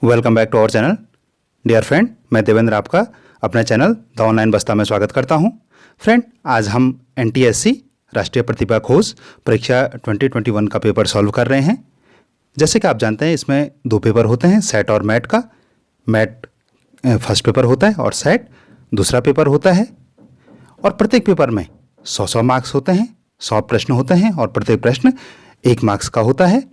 Welcome back to our channel. Dear friend, मैं देवेंद्र आपका अपने चैनल द ऑनलाइन बस्ता में स्वागत करता हूं। फ्रेंड, आज हम NTSC राष्ट्रीय प्रतिभा खोज परीक्षा 2021 का पेपर सॉल्व कर रहे हैं। जैसे कि आप जानते हैं, इसमें दो पेपर होते हैं, सेट और मैट का। मैट फर्स्ट पेपर होता है और सेट दूसरा पेपर होता है। और प्रत्येक पेपर में 100 मार्क्स होते हैं, 100 प्रश्न होते हैं और प्रत्येक प्रश्न 1 मार्क्स का होता है।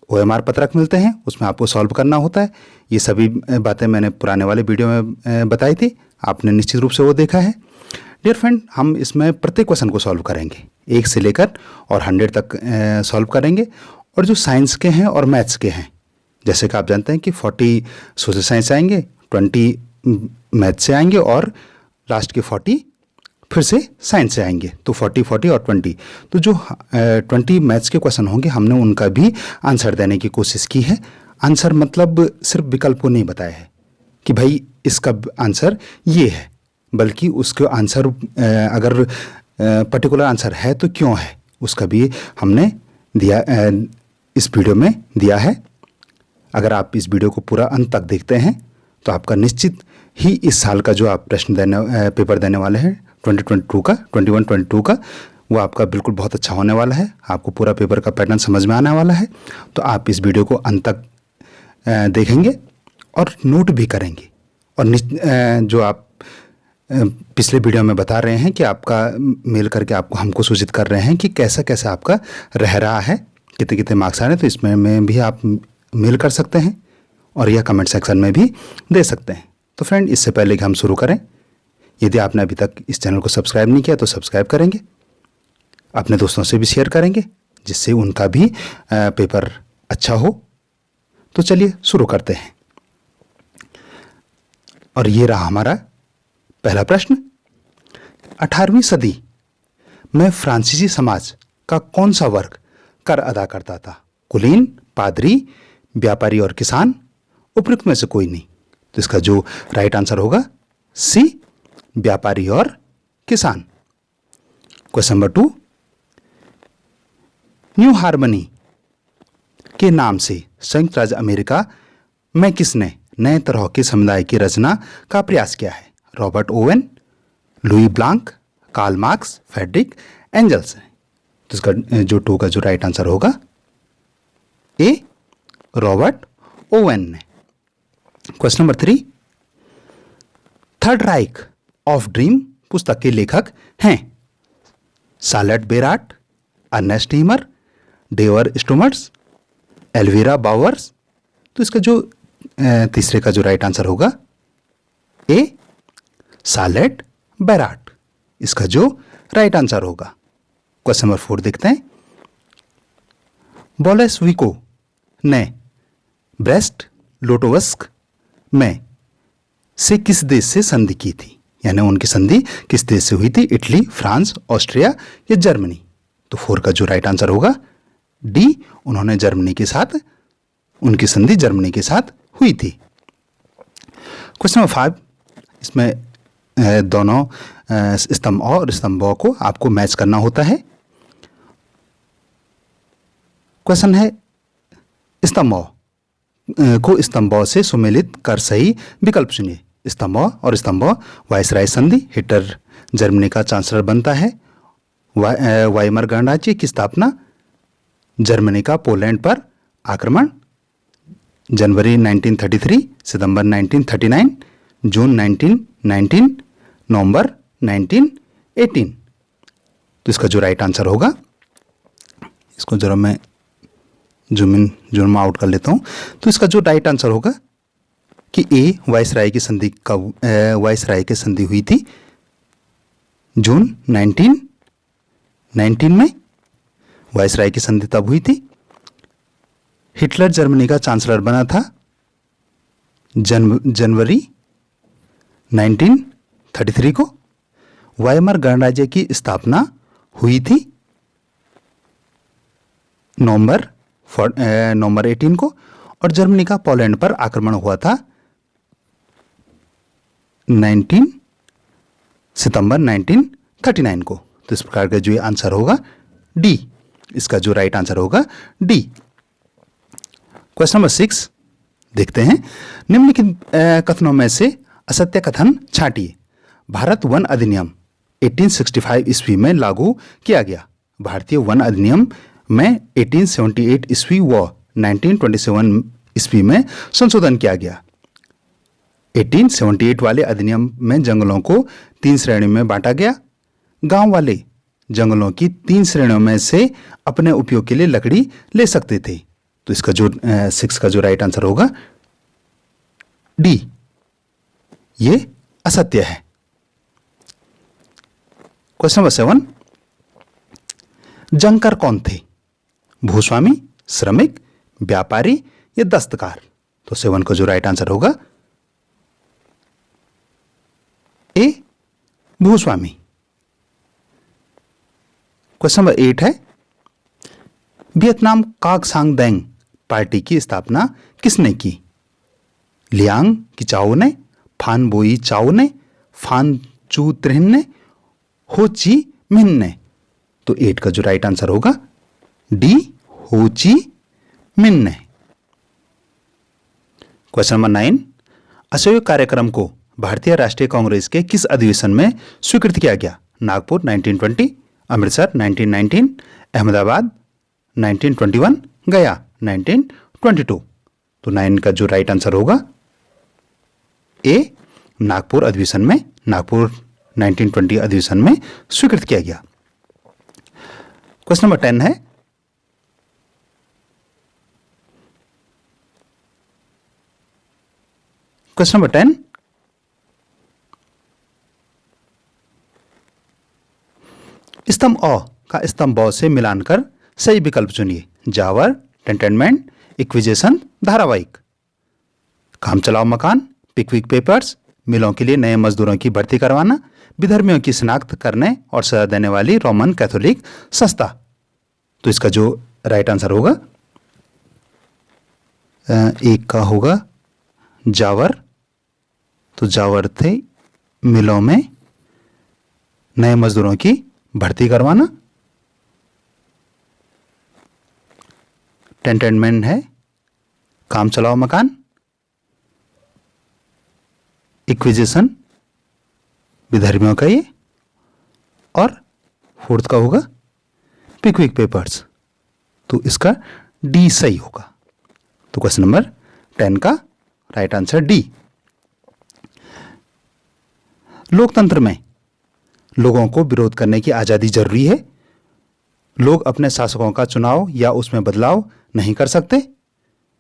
OMR पत्रक मिलते हैं, उसमें आपको सॉल्व करना होता है। ये सभी बातें मैंने पुराने वाले वीडियो में बताई थी, आपने निश्चित रूप से वो देखा है। डियर फ्रेंड, हम इसमें प्रत्येक क्वेश्चन को सॉल्व करेंगे, 1 से लेकर और 100 तक सॉल्व करेंगे। और जो साइंस के हैं और मैथ्स के हैं, जैसे कि आप जानते हैं कि 40 सोशल साइंस से आएंगे, 20 मैथ्स से आएंगे और लास्ट के 40 फिर से साइंस से आएंगे। तो 40 और 20, तो जो 20 मैथ्स के क्वेश्चन होंगे, हमने उनका भी आंसर देने की कोशिश की है। आंसर मतलब सिर्फ विकल्प को नहीं बताया है कि भाई इसका आंसर ये है, बल्कि उसका आंसर अगर पर्टिकुलर आंसर है तो क्यों है, उसका भी हमने दिया, इस वीडियो में दिया है। अगर आप इस वीडियो को पूरा अंत तक देखते हैं तो आपका निश्चित ही इस साल का जो आप पेपर देने वाले हैं 2022 का, वो आपका बिल्कुल बहुत अच्छा होने वाला है। आपको पूरा पेपर का पैटर्न समझ में आने वाला है। तो आप इस वीडियो को अंत तक देखेंगे और नोट भी करेंगे। और जो आप पिछले वीडियो में बता रहे हैं कि आपका मेल करके आपको हमको सूचित कर रहे हैं कि कैसा कैसा आपका रह रहा है, कितने कितने मार्क्स आ रहे हैं, तो इसमें भी आप मेल कर सकते हैं और यह कमेंट सेक्शन में भी दे सकते हैं। तो फ्रेंड, इससे पहले कि हम शुरू करें, यदि आपने अभी तक इस चैनल को सब्सक्राइब नहीं किया तो सब्सक्राइब करेंगे, अपने दोस्तों से भी शेयर करेंगे, जिससे उनका भी पेपर अच्छा हो। तो चलिए शुरू करते हैं। और ये रहा हमारा पहला प्रश्न। 18वीं सदी में फ्रांसीसी समाज का कौन सा वर्ग कर अदा करता था? कुलीन, पादरी, व्यापारी और किसान, उपयुक्त में से कोई नहीं। तो इसका जो राइट आंसर होगा सी, व्यापारी और किसान। क्वेश्चन नंबर 2, न्यू हार्मनी के नाम से संयुक्त राज्य अमेरिका में किसने नए तरह के समुदाय की रचना का प्रयास किया है? Robert Owen, Louis Blanc, Karl Marx, Friedrich Engels. तो इसका जो 2 का जो राइट आंसर होगा ए, रॉबर्ट ओवेन ने। Question number 3, third Reich of dream पुस्तक के लेखक हैं सालेट बेराट, अर्नेस्ट हीमर, डेवर स्टोमर्स, एल्विरा बावर्स। तो इसका जो तीसरे का जो राइट आंसर होगा ए, सालेट बेराट, इसका जो राइट आंसर होगा। क्वेश्चन नंबर 4 देखते हैं। बोलेस्विको ने ब्रेस्ट लोटोवस्क में से किस देश से संधि की थी? यानी उनकी संधि किस देश से हुई थी? इटली, फ्रांस, ऑस्ट्रिया या जर्मनी? तो 4 का जो राइट आंसर होगा डी, उन्होंने जर्मनी के साथ, उनकी संधि जर्मनी के साथ हुई थी। क्वेश्चन नंबर 5, इसमें दोनों स्तंभ और स्तंभों को आपको मैच करना होता है। क्वेश्चन है, स्तंभों को स्तंभों से सुमेलित कर सही विकल्प चुनिए। स्तंभों और स्तंभों, वायसराय संधि, हिटलर जर्मनी का चांसलर बनता है, वाइमर गणराज्य की स्थापना, जर्मनी का पोलैंड पर आक्रमण, जनवरी 1933, सितंबर 1939, जून 1919, नवंबर 1918। तो इसका जो राइट आंसर होगा, इसको जरा मैं जूम आउट कर लेता हूं। तो इसका जो राइट आंसर होगा कि ए, वायसराय की संधि हुई थी जून 1919 में। वायसराय की संधि तब हुई थी। हिटलर जर्मनी का चांसलर बना था जनवरी 1933 को। वाइमर गणराज्य की स्थापना हुई थी नवंबर 18 को। और जर्मनी का पोलैंड पर आक्रमण हुआ था 19 सितंबर 1939 को। तो इस प्रकार का जो आंसर होगा डी, इसका जो राइट आंसर होगा डी। क्वेश्चन नंबर 6 देखते हैं। निम्नलिखित कथनों में से असत्य कथन छांटिए। भारत वन अधिनियम 1865 ईस्वी में लागू किया गया। भारतीय वन अधिनियम में 1878 ईस्वी व 1927 ईस्वी में संशोधन किया गया। 1878 वाले अधिनियम में जंगलों को 3 श्रेणियों में बांटा गया। गांव वाले जंगलों की 3 श्रेणियों में से अपने उपयोग के लिए लकड़ी ले सकते थे। तो इसका जो 6 का जो राइट आंसर होगा डी, ये असत्य है। क्वेश्चन नंबर 7, जंकर कौन थे? भूस्वामी, श्रमिक, व्यापारी या दस्तकार? तो 7 का जो राइट आंसर होगा ए, भूस्वामी। क्वेश्चन नंबर 8 है, वियतनाम कांगसांग देंग पार्टी की स्थापना किसने की? लियांग किचाओ ने, फान बोई चाओ ने, फान चू त्रिन ने, हो ची मिन ने? तो 8 का जो राइट आंसर होगा डी, हो ची मिन ने। क्वेश्चन नंबर 9, असहयोग कार्यक्रम को भारतीय राष्ट्रीय कांग्रेस के किस अधिवेशन में स्वीकृत किया गया? नागपुर 1920, अमृतसर 1919, अहमदाबाद 1921, गया 1922। तो 9 का जो राइट आंसर होगा ए, नागपुर अधिवेशन में, नागपुर 1920 अधिवेशन में स्वीकृत किया गया। क्वेश्चन नंबर 10 है, क्वेश्चन नंबर 10, स्तंभ अ का स्तंभ ब से मिलान कर सही विकल्प चुनिए। जावर, टेंटेनमेंट, इक्विजेशन, धारावाहिक। काम चलाओ मकान, पिकविक पेपर्स, मिलों के लिए नए मजदूरों की भर्ती करवाना, विधर्मियों की शिनाख्त करने और सजा देने वाली रोमन कैथोलिक संस्था। तो इसका जो राइट आंसर होगा 1 का होगा जावर। तो जावर थे मिलों में नए मजदूरों की भर्ती करवाना। टेंटेनमेंट है काम चलाओ मकान। इक्विजिशन विधर्मियों का ये, और 4th का होगा पिकविक पेपर्स। तो इसका डी सही होगा। तो क्वेश्चन नंबर 10 का राइट आंसर डी। लोकतंत्र में लोगों को विरोध करने की आजादी जरूरी है। लोग अपने शासकों का चुनाव या उसमें बदलाव नहीं कर सकते।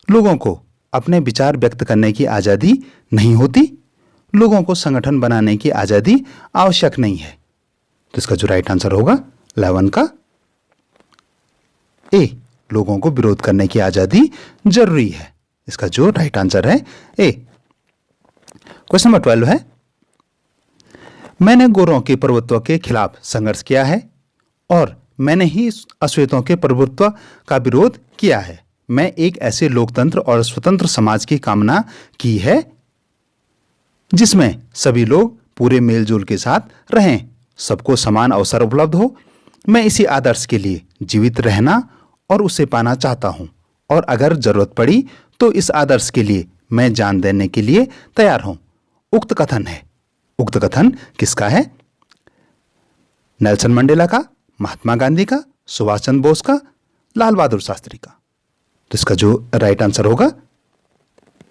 लोगों को अपने विचार व्यक्त करने की आजादी नहीं होती। लोगों को संगठन बनाने की आजादी आवश्यक नहीं है। तो इसका जो राइट आंसर होगा 11 का ए, लोगों को विरोध करने की आजादी जरूरी है। इसका जो राइट आंसर है ए। क्वेश्चन नंबर 12 है, मैंने गोरों के प्रभुत्व के खिलाफ संघर्ष किया है और मैंने ही अश्वेतों के प्रभुत्व का विरोध किया है। मैं एक ऐसे लोकतंत्र और स्वतंत्र समाज की कामना की है जिसमें सभी लोग पूरे मेलजोल के साथ रहें, सबको समान अवसर उपलब्ध हो। मैं इसी आदर्श के लिए जीवित रहना और उसे पाना चाहता हूं, और अगर जरूरत पड़ी तो इस आदर्श के लिए मैं जान देने के लिए तैयार हूं। उक्त कथन है, उक्त कथन किसका है? नेल्सन मंडेला का, महात्मा गांधी का, सुभाष चंद्र बोस का, लाल बहादुर शास्त्री का? तो इसका जो राइट आंसर होगा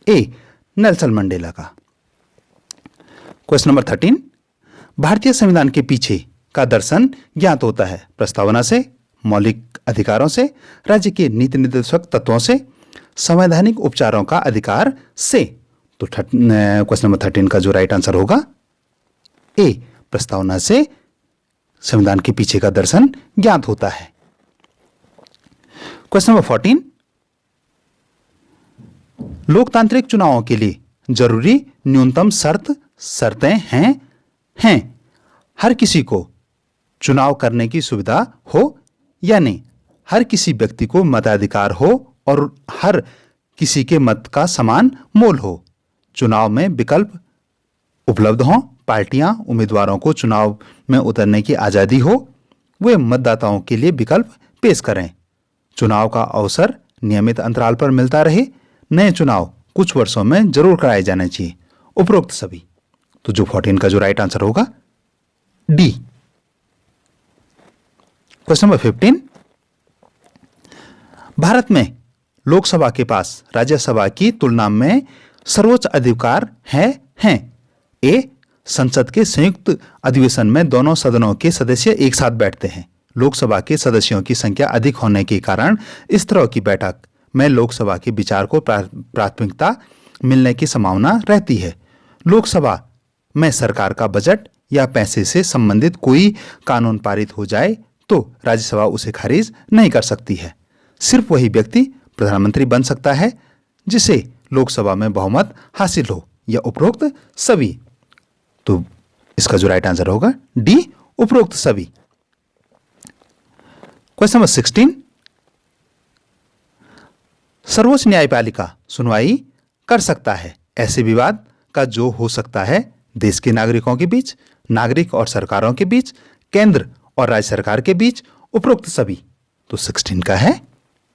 ए, नेल्सन मंडेला का। क्वेश्चन नंबर 13, भारतीय संविधान के पीछे का दर्शन ज्ञात होता है प्रस्तावना से, मौलिक अधिकारों से, राज्य के नीति निर्देशक तत्वों से, संवैधानिक उपचारों का अधिकार से। तो क्वेश्चन नंबर 13 का जो राइट आंसर होगा ए, प्रस्तावना से संविधान के पीछे का दर्शन ज्ञात होता है। क्वेश्चन नंबर 14, लोकतांत्रिक चुनावों के लिए जरूरी न्यूनतम शर्तें हैं। हर किसी को चुनाव करने की सुविधा हो, यानी हर किसी व्यक्ति को मताधिकार हो और हर किसी के मत का समान मोल हो। चुनाव में विकल्प उपलब्ध हों, पार्टियां उम्मीदवारों को चुनाव में उतरने की आजादी हो, वे मतदाताओं के लिए विकल्प पेश करें। चुनाव का अवसर नियमित अंतराल पर मिलता रहे, नए चुनाव कुछ वर्षों में जरूर कराए जाने चाहिए, उपरोक्त सभी। तो जो 14 का जो राइट आंसर होगा डी। क्वेश्चन नंबर 15, भारत में लोकसभा के पास राज्यसभा की तुलना में सर्वोच्च अधिकार हैं। ए, संसद के संयुक्त अधिवेशन में दोनों सदनों के सदस्य एक साथ बैठते हैं। लोकसभा के सदस्यों की संख्या अधिक होने के कारण इस तरह की बैठक में लोकसभा के विचार को प्राथमिकता मिलने की संभावना रहती है। लोकसभा में सरकार का बजट या पैसे से संबंधित कोई कानून पारित हो जाए तो राज्यसभा उसे खारिज नहीं कर सकती है। सिर्फ वही व्यक्ति प्रधानमंत्री बन सकता है जिसे लोकसभा में बहुमत हासिल हो, या उपरोक्त सभी। तो इसका जो राइट आंसर होगा डी, उपरोक्त सभी। क्वेश्चन नंबर 16, सर्वोच्च न्यायपालिका सुनवाई कर सकता है ऐसे विवाद का जो हो सकता है देश के नागरिकों के बीच, नागरिक और सरकारों के बीच, केंद्र और राज्य सरकार के बीच, उपरोक्त सभी। तो 16 का है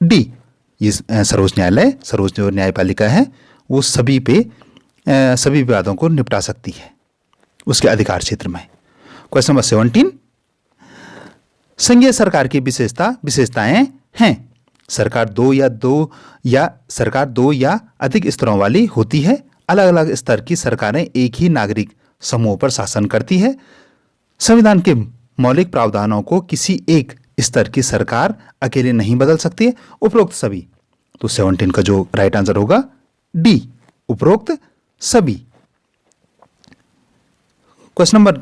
डी। ये सर्वोच्च न्यायालय, सर्वोच्च न्यायपालिका है, वो सभी विवादों को निपटा सकती है उसके अधिकार क्षेत्र में। क्वेश्चन नंबर 17, संघीय सरकार की विशेषताएं हैं। सरकार दो या अधिक स्तरों वाली होती है। अलग अलग स्तर की सरकारें एक ही नागरिक समूह पर शासन करती है। संविधान के मौलिक प्रावधानों को किसी एक स्तर की सरकार अकेले नहीं बदल सकती है, उपरोक्त सभी। तो 17 का जो राइट आंसर होगा डी, उपरोक्त सभी। क्वेश्चन नंबर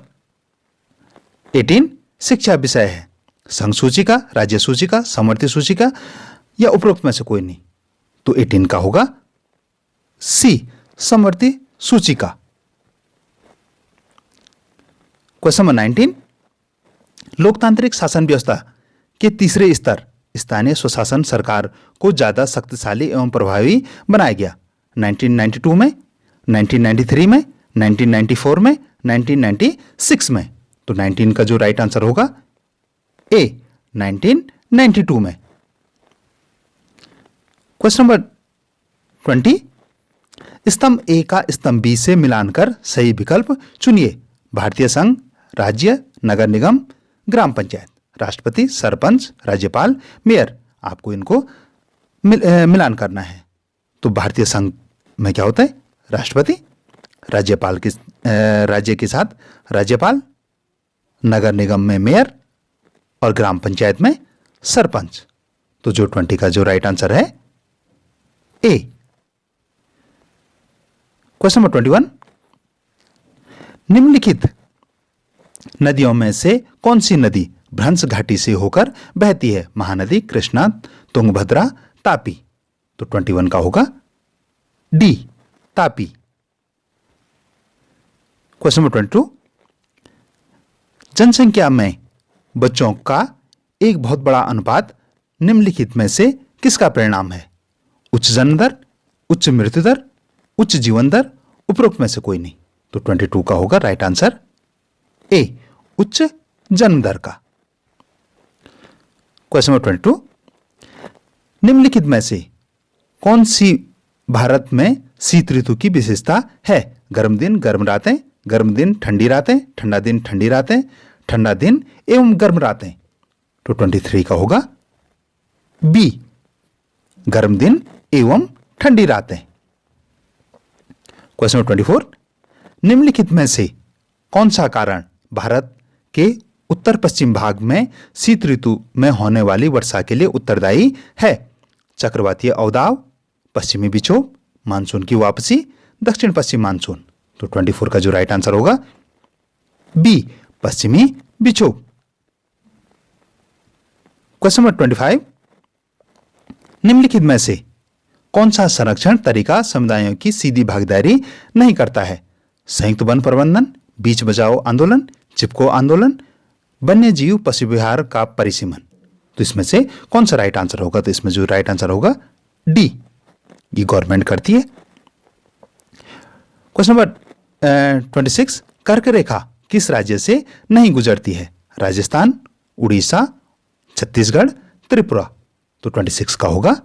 18, शिक्षा विषय है। संघ सूचिका, राज्य सूचिका, समवर्ती सूचिका, या उपरोक्त में से कोई नहीं। तो 18 का होगा सी, समवर्ती सूचिका। क्वेश्चन नंबर 19, लोकतांत्रिक शासन व्यवस्था के तीसरे स्तर स्थानीय स्वशासन सरकार को ज्यादा शक्तिशाली एवं प्रभावी बनाया गया। 1992 में, 1993 में, 1994 में, 1996 में। तो 19 का जो राइट आंसर होगा ए, 1992 में। क्वेश्चन नंबर 20, स्तंभ ए का स्तंभ बी से मिलानकर सही विकल्प चुनिए। भारतीय संघ, राज्य, नगर निगम, ग्राम पंचायत, राष्ट्रपति, सरपंच, राज्यपाल, मेयर। आपको इनको मिलान करना है। तो भारतीय संघ में क्या होता है? राष्ट्रपति, राज्यपाल के राज्य के साथ राज्यपाल, नगर निगम में मेयर और ग्राम पंचायत में सरपंच। तो जो 20 का जो राइट आंसर है ए। क्वेश्चन नंबर 21, निम्नलिखित नदियों में से कौन सी नदी भ्रंश घाटी से होकर बहती है? महानदी, कृष्णा, तुंगभद्रा, तापी। तो 21 का होगा डी, तापी। क्वेश्चन नंबर 22, जनसंख्या में बच्चों का एक बहुत बड़ा अनुपात निम्नलिखित में से किसका परिणाम है? उच्च जन्म दर, उच्च मृत्यु दर, उच्च जीवन दर, उपरोक्त में से कोई नहीं। तो 22 का होगा राइट आंसर ए, उच्च जन्म दर का। क्वेश्चन नंबर 22, निम्नलिखित में से कौन सी भारत में शीत ऋतु की विशेषता है? गर्म दिन, गर्म रातें, गर्म दिन, ठंडी रातें, ठंडा दिन, ठंडी रातें, ठंडा दिन एवं गर्म रातें। तो 23 का होगा बी, गर्म दिन एवं ठंडी रातें। क्वेश्चन नंबर 24, निम्नलिखित में से कौन सा कारण भारत के उत्तर पश्चिम भाग में शीत ऋतु में होने वाली वर्षा के लिए उत्तरदायी है? चक्रवातीय अवदाव, पश्चिमी विक्षोभ, मानसून की वापसी, दक्षिण पश्चिम मानसून। तो 24 का जो राइट आंसर होगा बी, पश्चिमी विक्षोभ। क्वेश्चन नंबर 25, निम्नलिखित में से कौन सा संरक्षण तरीका समुदायों की सीधी भागीदारी नहीं करता है? संयुक्त वन प्रबंधन, बीच बचाओ आंदोलन, चिपको आंदोलन, वन्य जीव पशु विहार का परिसीमन। तो इसमें से कौन सा राइट आंसर होगा? तो इसमें जो राइट आंसर होगा डी, ये गवर्नमेंट करती है। क्वेश्चन नंबर 26, कर्क रेखा किस राज्य से नहीं गुजरती है? राजस्थान, उड़ीसा, छत्तीसगढ़, त्रिपुरा। तो 26 का होगा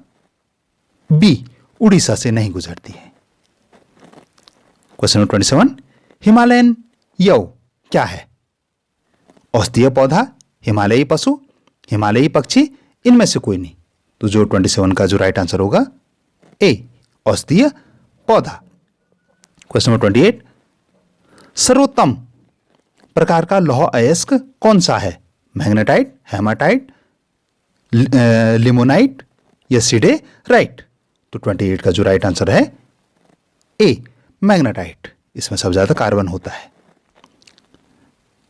बी, उड़ीसा से नहीं गुजरती है। क्वेश्चन नंबर 27, हिमालयन यव क्या है? औषधीय पौधा, हिमालयी पशु, हिमालयी पक्षी, इनमें से कोई नहीं। तो जो 27 का जो राइट आंसर होगा ए, औषधीय पौधा। क्वेश्चन नंबर 28, सर्वोत्तम प्रकार का लौह अयस्क कौन सा है? मैग्नेटाइट, हेमाटाइट, लिमोनाइट या सिडेराइट? तो 28 का जो राइट आंसर है ए, मैग्नेटाइट। इसमें सबसे ज्यादा कार्बन होता है।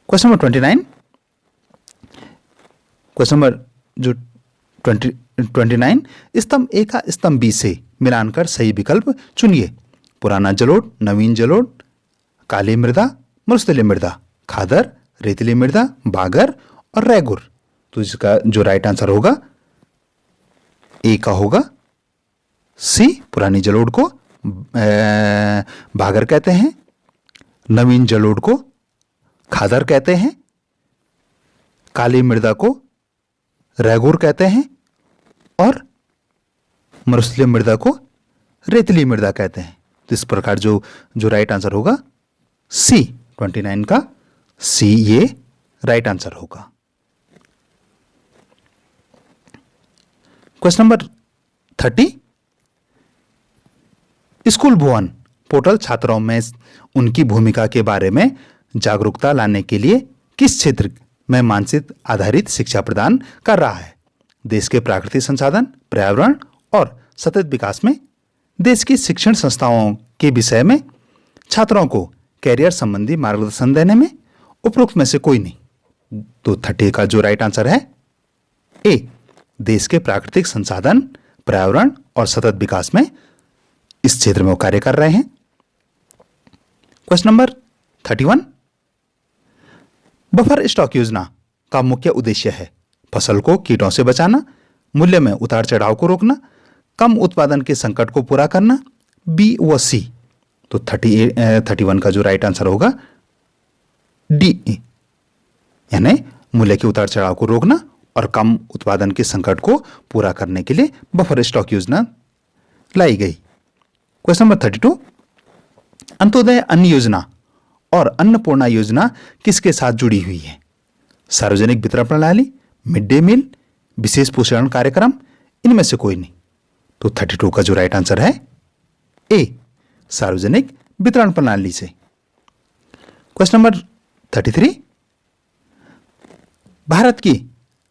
क्वेश्चन नंबर 29, क्वेश्चन नंबर जो 29, स्तंभ ए का स्तंभ बी से मिलानकर सही विकल्प चुनिए। पुराना जलोढ़, नवीन जलोढ़, काली मृदा, मरुस्थलीय मृदा, खादर, रेतीली मृदा, बागर और रैगुर। तो इसका जो राइट आंसर होगा ए का होगा सी, पुरानी जलोढ़ को बागर कहते हैं, नवीन जलोढ़ को खादर कहते हैं, काली मृदा को रैगुर कहते हैं और मरुस्थलीय मृदा को रेतीली मृदा कहते हैं। तो इस प्रकार जो राइट आंसर होगा सी, 29 का सी ये राइट आंसर होगा। क्वेश्चन नंबर 30, स्कूल भुवन पोर्टल छात्रों में उनकी भूमिका के बारे में जागरूकता लाने के लिए किस क्षेत्र में मानसिक आधारित शिक्षा प्रदान कर रहा है? देश के प्राकृतिक संसाधन, पर्यावरण और सतत विकास में, देश की शिक्षण संस्थाओं के विषय में, छात्रों को कैरियर संबंधी मार्गदर्शन देने में, उपरोक्त में से कोई नहीं। तो 30 का जो राइट आंसर है ए, देश के प्राकृतिक संसाधन, पर्यावरण और सतत विकास में इस क्षेत्र में वो कार्य कर रहे हैं। क्वेश्चन नंबर 31, बफर स्टॉक योजना का मुख्य उद्देश्य है फसल को कीटों से बचाना, मूल्य में उतार चढ़ाव को रोकना, कम उत्पादन के संकट को पूरा करना, बी व सी। तो 31 का जो राइट आंसर होगा डी, यानी मूल्य के उतार चढ़ाव को रोकना और कम उत्पादन के संकट को पूरा करने के लिए बफर स्टॉक योजना लाई गई। क्वेश्चन नंबर 32, अंत्योदय अन्न योजना और अन्नपूर्णा योजना किसके साथ जुड़ी हुई है? सार्वजनिक वितरण प्रणाली, मिड डे मील, विशेष पोषण कार्यक्रम, इनमें से कोई नहीं। तो 32 का जो राइट आंसर है ए, सार्वजनिक वितरण प्रणाली से। क्वेश्चन नंबर 33, भारत की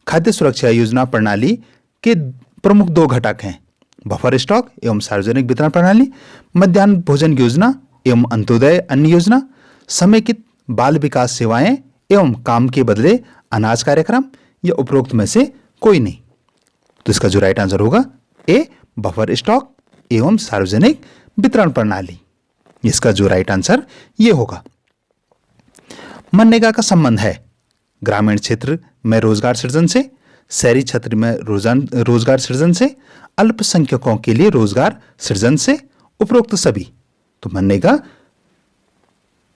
खाद्य सुरक्षा योजना प्रणाली के प्रमुख 2 घटक हैं, बफर स्टॉक एवं सार्वजनिक वितरण प्रणाली, मध्याह्न भोजन योजना एवं अंत्योदय अन्न योजना, समेकित बाल विकास सेवाएं एवं काम के बदले अनाज कार्यक्रम, या उपरोक्त में से कोई नहीं। तो इसका जो राइट आंसर होगा ए, बफर स्टॉक एवं सार्वजनिक वितरण प्रणाली। इसका जो राइट आंसर ये होगा। मनरेगा का संबंध है ग्रामीण क्षेत्र में रोजगार सृजन से, शहरी क्षेत्र में रोजगार सृजन से, अल्पसंख्यकों के लिए रोजगार सृजन से, उपरोक्त सभी। तो मनरेगा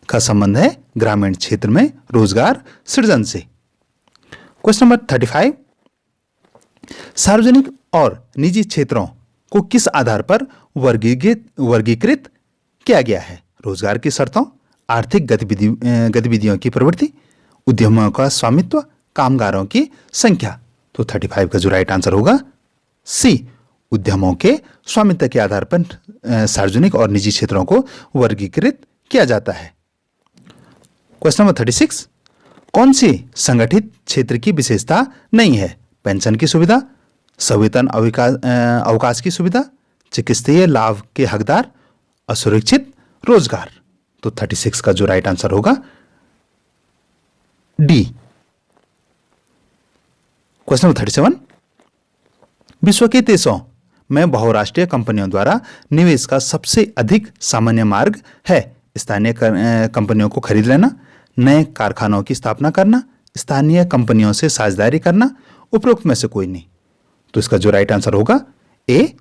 का संबंध है ग्रामीण क्षेत्र में रोजगार सृजन से। क्वेश्चन नंबर 35, सार्वजनिक और निजी क्षेत्रों को किस आधार पर वर्गीकृत किया गया है? रोजगार की शर्तों, आर्थिक गतिविधियों की प्रवृत्ति, उद्यमों का स्वामित्व, कामगारों की संख्या। तो 35 का जो राइट आंसर होगा सी, उद्यमों के स्वामित्व के आधार पर सार्वजनिक और निजी क्षेत्रों को वर्गीकृत किया जाता है। क्वेश्चन नंबर 36, कौन सी संगठित क्षेत्र की विशेषता नहीं है? पेंशन की सुविधा, सवेतन अवकाश की सुविधा, चिकित्सीय लाभ के हकदार, असुरक्षित रोजगार। तो 36 का जो राइट आंसर होगा डी। क्वेश्चन नंबर 37, विश्व के देशों में बहुराष्ट्रीय कंपनियों द्वारा निवेश का सबसे अधिक सामान्य मार्ग है स्थानीय कंपनियों को खरीद लेना, नए कारखानों की स्थापना करना, स्थानीय कंपनियों से साझेदारी करना, उपरोक्त में से कोई नहीं। तो इसका जो राइट आंसर होगा ए,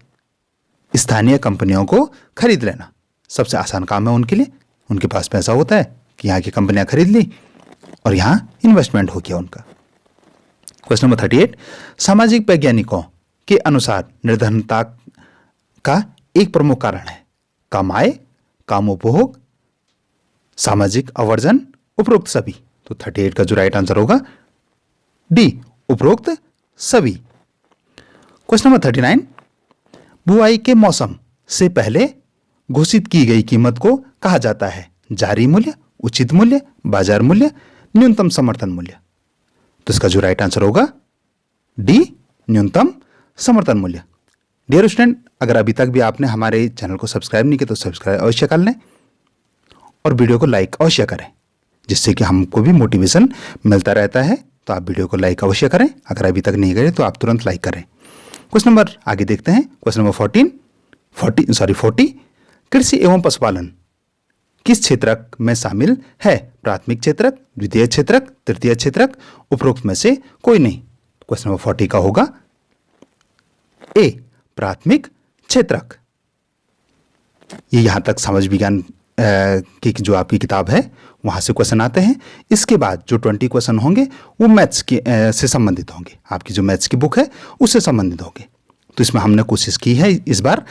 स्थानीय कंपनियों को खरीद लेना। सबसे आसान काम है उनके लिए, उनके पास पैसा होता है कि यहाँ की कंपनियां खरीद ली और यहाँ इन्वेस्टमेंट हो गया उनका। क्वेश्चन नंबर 38, सामाजिक वैज्ञानिकों के अनुसार निर्धनता का एक प्रमुख कारण है कम आय, कम उपभोग, सामाजिक आवर्जन उपरोक्त सभी। तो 38 का जो राइट आंसर होगा डी, उपरोक्त सभी। क्वेश्चन नंबर 39, बुआई के मौसम से पहले घोषित की गई कीमत को कहा जाता है? जारी मूल्य, उचित मूल्य, बाजार मूल्य, न्यूनतम समर्थन मूल्य। तो इसका जो राइट आंसर होगा डी, न्यूनतम समर्थन मूल्य। डियर स्टूडेंट, अगर अभी तक भी आपने हमारे चैनल को सब्सक्राइब नहीं किया तो सब्सक्राइब अवश्य कर लें और वीडियो को लाइक अवश्य करें, जिससे कि हमको भी मोटिवेशन मिलता रहता है। तो आप वीडियो को लाइक अवश्य करें, अगर अभी तक नहीं करें तो आप तुरंत लाइक करें। क्वेश्चन नंबर आगे देखते हैं। क्वेश्चन नंबर 40, कृषि एवं पशुपालन किस क्षेत्रक में शामिल है? प्राथमिक क्षेत्रक, द्वितीय क्षेत्रक, तृतीय क्षेत्रक, उपरोक्त में से कोई नहीं। क्वेश्चन नंबर 40 का होगा ए, प्राथमिक क्षेत्रक। ये यहां तक समाज विज्ञान की जो आपकी किताब है वहां से क्वेश्चन आते हैं। इसके बाद जो 20 क्वेश्चन होंगे वो मैथ्स के से संबंधित होंगे। आपकी जो मैथ्स की बुक है उससे संबंधित होंगे। तो इसमें हमने कोशिश की है इस बार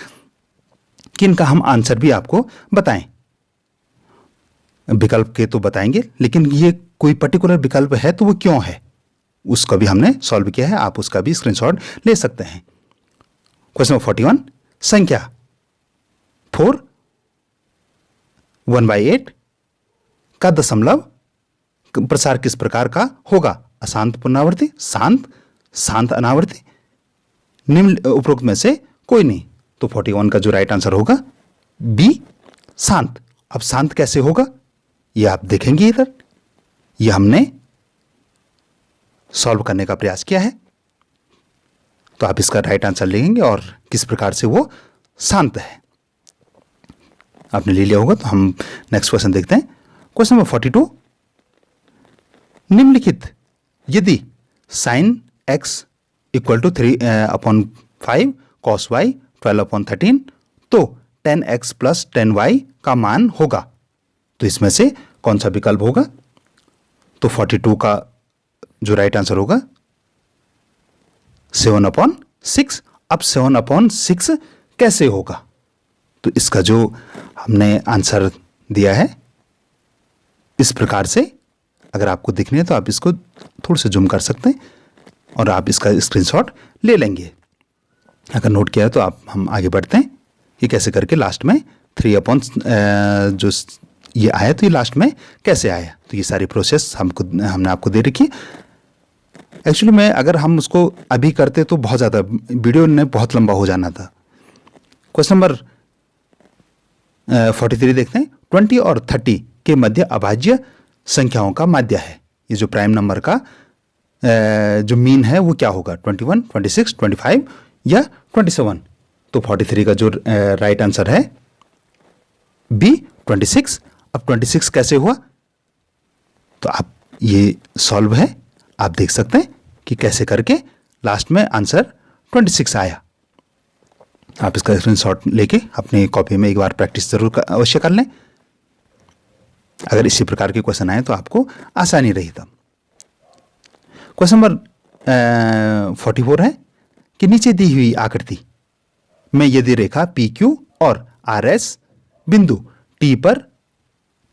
कि इनका हम आंसर भी आपको बताएं। विकल्प के तो बताएंगे, लेकिन ये कोई पर्टिकुलर विकल्प है तो वो क्यों है उसका भी हमने सॉल्व किया है। आप उसका भी स्क्रीनशॉट ले सकते हैं। क्वेश्चन नंबर 41, संख्या 4 1/8 का दशमलव प्रसार किस प्रकार का होगा? अशांत पुनरावृत्ति, शांत, शांत अनावृत्ति, निम्न उपरोक्त में से कोई नहीं। तो 41 का जो राइट आंसर होगा बी, शांत। अब शांत कैसे होगा ये आप देखेंगे इधर। ये हमने सॉल्व करने का प्रयास किया है। तो आप इसका राइट आंसर लेंगे और किस प्रकार से वो शांत है आपने ले लिया होगा। तो हम नेक्स्ट क्वेश्चन देखते हैं। क्वेश्चन नंबर 42, निम्नलिखित यदि साइन x = 3/5 cos y 12/13 तो tan x + tan y का मान होगा। तो इसमें से कौन सा विकल्प होगा? तो 42 का जो राइट आंसर होगा 7/6। अब 7/6 कैसे होगा? तो इसका जो हमने आंसर दिया है इस प्रकार से, अगर आपको दिखने है तो आप इसको थोड़ा सा जूम कर सकते हैं और आप इसका स्क्रीनशॉट ले लेंगे। अगर नोट किया है तो हम आगे बढ़ते हैं कि कैसे करके लास्ट में 3 जो ये आया तो ये लास्ट में कैसे आया। तो ये सारी प्रोसेस हमने आपको दे रखी। एक्चुअली में अगर हम उसको अभी करते तो बहुत ज़्यादा वीडियो ने बहुत लंबा हो जाना था। क्वेश्चन नंबर 43 देखते हैं। 20 और 30 के मध्य अभाज्य संख्याओं का माध्य है। ये जो प्राइम नंबर का जो मीन है वो क्या होगा? 21, 26, 25 या 27। तो 43 का जो राइट आंसर है बी, 26। अब 26 कैसे हुआ? तो आप ये सॉल्व है, आप देख सकते हैं कि कैसे करके लास्ट में आंसर 26 आया। आप इसका स्क्रीनशॉट लेके अपनी कॉपी में एक बार प्रैक्टिस जरूर अवश्य कर लें। अगर इसी प्रकार के क्वेश्चन आए तो आपको आसानी रही तब। क्वेश्चन नंबर 44 है कि नीचे दी हुई आकृति में यदि रेखा PQ और RS बिंदु T पर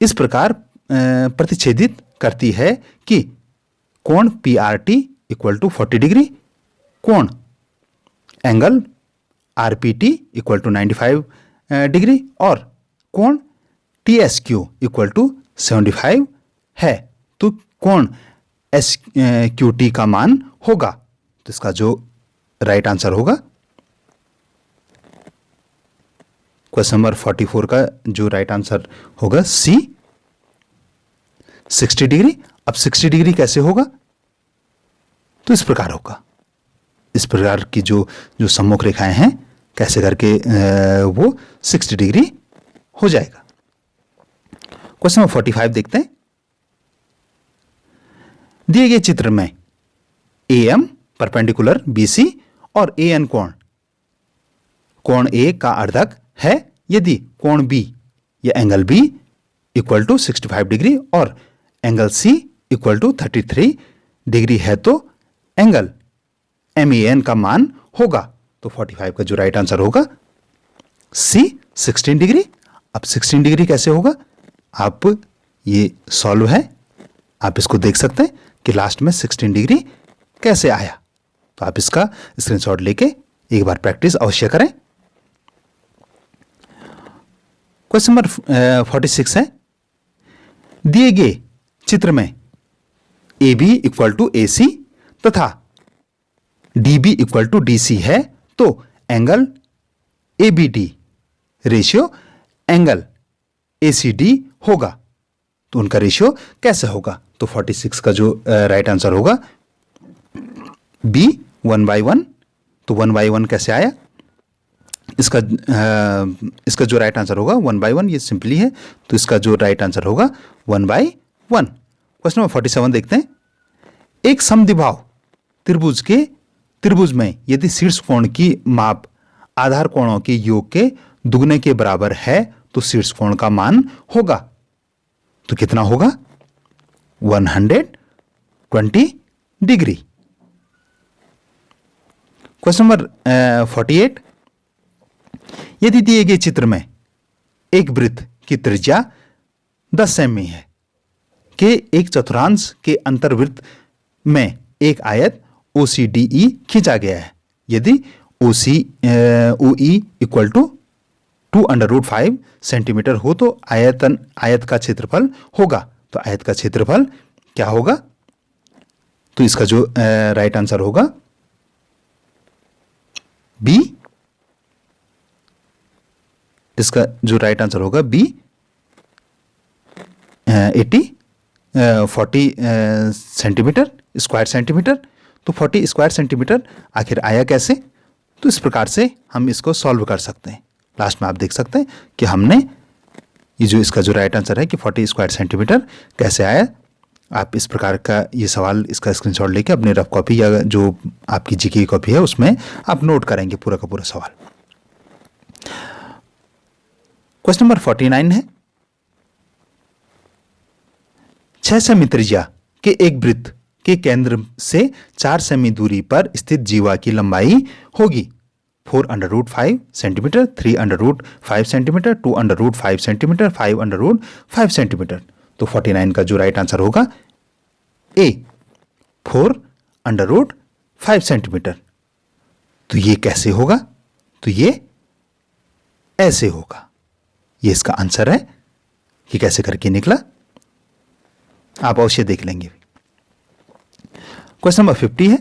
इस प्रकार प्रतिच्छेदित करती है कि कोण PRT = 40 डिग्री, कोण एंगल RPT = 95 डिग्री और कोण TSQ = 75 है, तो कोण SQT का मान होगा। तो इसका जो राइट आंसर होगा क्वेश्चन नंबर 44 का जो राइट आंसर होगा C, 60 डिग्री। अब 60 डिग्री कैसे होगा? तो इस प्रकार होगा। इस प्रकार की जो सम्मुख रेखाएं हैं कैसे करके वो 60 डिग्री हो जाएगा। क्वेश्चन नंबर 45 देखते हैं। दिए गए चित्र में AM परपेंडिकुलर BC और AN कोण A का अर्धक है यदि कोण B या एंगल B = 65 डिग्री और एंगल C = 33 डिग्री है तो एंगल MEN का मान होगा। तो 45 का जो राइट आंसर होगा C, 16 डिग्री। अब 16 डिग्री कैसे होगा? आप ये सॉल्व है। आप इसको देख सकते हैं कि लास्ट में 16 डिग्री कैसे आया। तो आप इसका स्क्रीनशॉट लेके एक बार प्रैक्टिस अवश्य करें। क्वेश्चन नंबर 46 है, दिए गए चित्र में A B equal to A C तथा D B equal to D C है, तो angle A B D ratio angle A C D होगा। तो उनका रेशियो कैसे होगा? तो 46 का जो राइट आंसर होगा बी 1/1। तो 1/1 कैसे आया? इसका जो राइट आंसर होगा 1/1, ये सिंपली है। तो इसका जो राइट आंसर होगा 1/1। क्वेश्चन नंबर 47 देखते हैं, एक समद्विबाहु त्रिभुज में यदि शीर्ष कोण की माप आधार कोणों के योग के दुगने के बराबर है तो शीर्ष कोण का मान होगा। तो कितना होगा? 120 डिग्री। क्वेश्चन नंबर 48, यदि दिए गए चित्र में एक वृत्त की त्रिज्या 10 सेमी है के एक चतुर्थांश के अंतर्वृत्त में एक आयत OCDE खींचा गया है। यदि OE इक्वल टू 2√5 सेंटीमीटर हो तो आयत का क्षेत्रफल होगा। तो आयत का क्षेत्रफल क्या होगा? तो इसका जो राइट आंसर होगा बी। इसका जो राइट आंसर होगा बी 40 सेंटीमीटर स्क्वायर सेंटीमीटर। तो 40 स्क्वायर सेंटीमीटर आखिर आया कैसे? तो इस प्रकार से हम इसको सॉल्व कर सकते हैं। लास्ट में आप देख सकते हैं कि हमने ये जो इसका जो राइट आंसर है कि 40 स्क्वायर सेंटीमीटर कैसे आया। आप इस प्रकार का ये सवाल इसका स्क्रीनशॉट लेके अपने रफ कॉपी या जो आपकी जीके की कॉपी है उसमें आप नोट करेंगे पूरा का पूरा सवाल। क्वेश्चन नंबर 49 है, 6 सेमी त्रिज्या के एक वृत्त के केंद्र से 4 सेमी दूरी पर स्थित जीवा की लंबाई होगी 4√5 सेंटीमीटर, 3√5 सेंटीमीटर, 2√5 सेंटीमीटर, 5√5 सेंटीमीटर। तो 49 का जो राइट आंसर होगा ए 4√5 सेंटीमीटर। तो ये कैसे होगा? तो ये ऐसे होगा। ये इसका आंसर है कि कैसे करके निकला, आप अवश्य देख लेंगे। क्वेश्चन नंबर 50 है,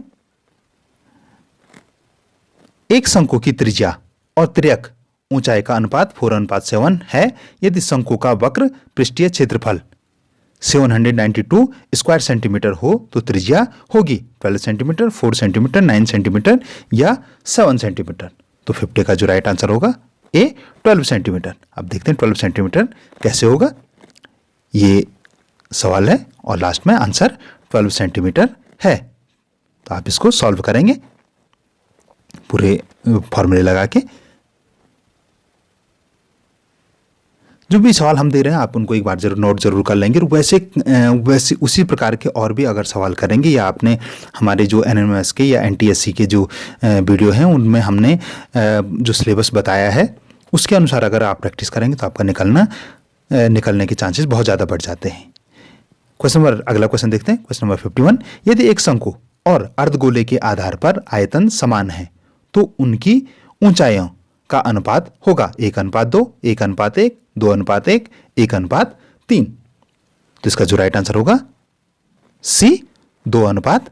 एक शंकु की त्रिज्या और त्रियक ऊंचाई का अनुपात 4:7 है। यदि शंकु का वक्र पृष्ठीय क्षेत्रफल 792 स्क्वायर सेंटीमीटर हो तो त्रिज्या होगी 12 सेंटीमीटर, 4 सेंटीमीटर, 9 सेंटीमीटर या 7 सेंटीमीटर। तो 50 का जो राइट आंसर होगा ए 12 सेंटीमीटर। अब देखते हैं 12 सेंटीमीटर कैसे होगा। ये सवाल है और लास्ट में आंसर 12 सेंटीमीटर है। तो आप इसको सॉल्व करेंगे पूरे फॉर्मूले लगा के। जो भी सवाल हम दे रहे हैं आप उनको एक बार जरूर नोट जरूर कर लेंगे। वैसे उसी प्रकार के और भी अगर सवाल करेंगे या आपने हमारे जो NMS के या NTSC के जो वीडियो हैं उनमें हमने जो सिलेबस बताया है उसके अनुसार अगर आप प्रैक्टिस करेंगे तो आपका निकलने के चांसेस बहुत ज़्यादा बढ़ जाते हैं। अगला क्वेश्चन देखते हैं। क्वेश्चन नंबर 51, यदि एक शंकु और अर्धगोले के आधार पर आयतन समान है तो उनकी ऊंचाइयों का अनुपात होगा 1:2, 1:1, 2:1, 1:3। तो इसका जो राइट आंसर होगा सी 2:1,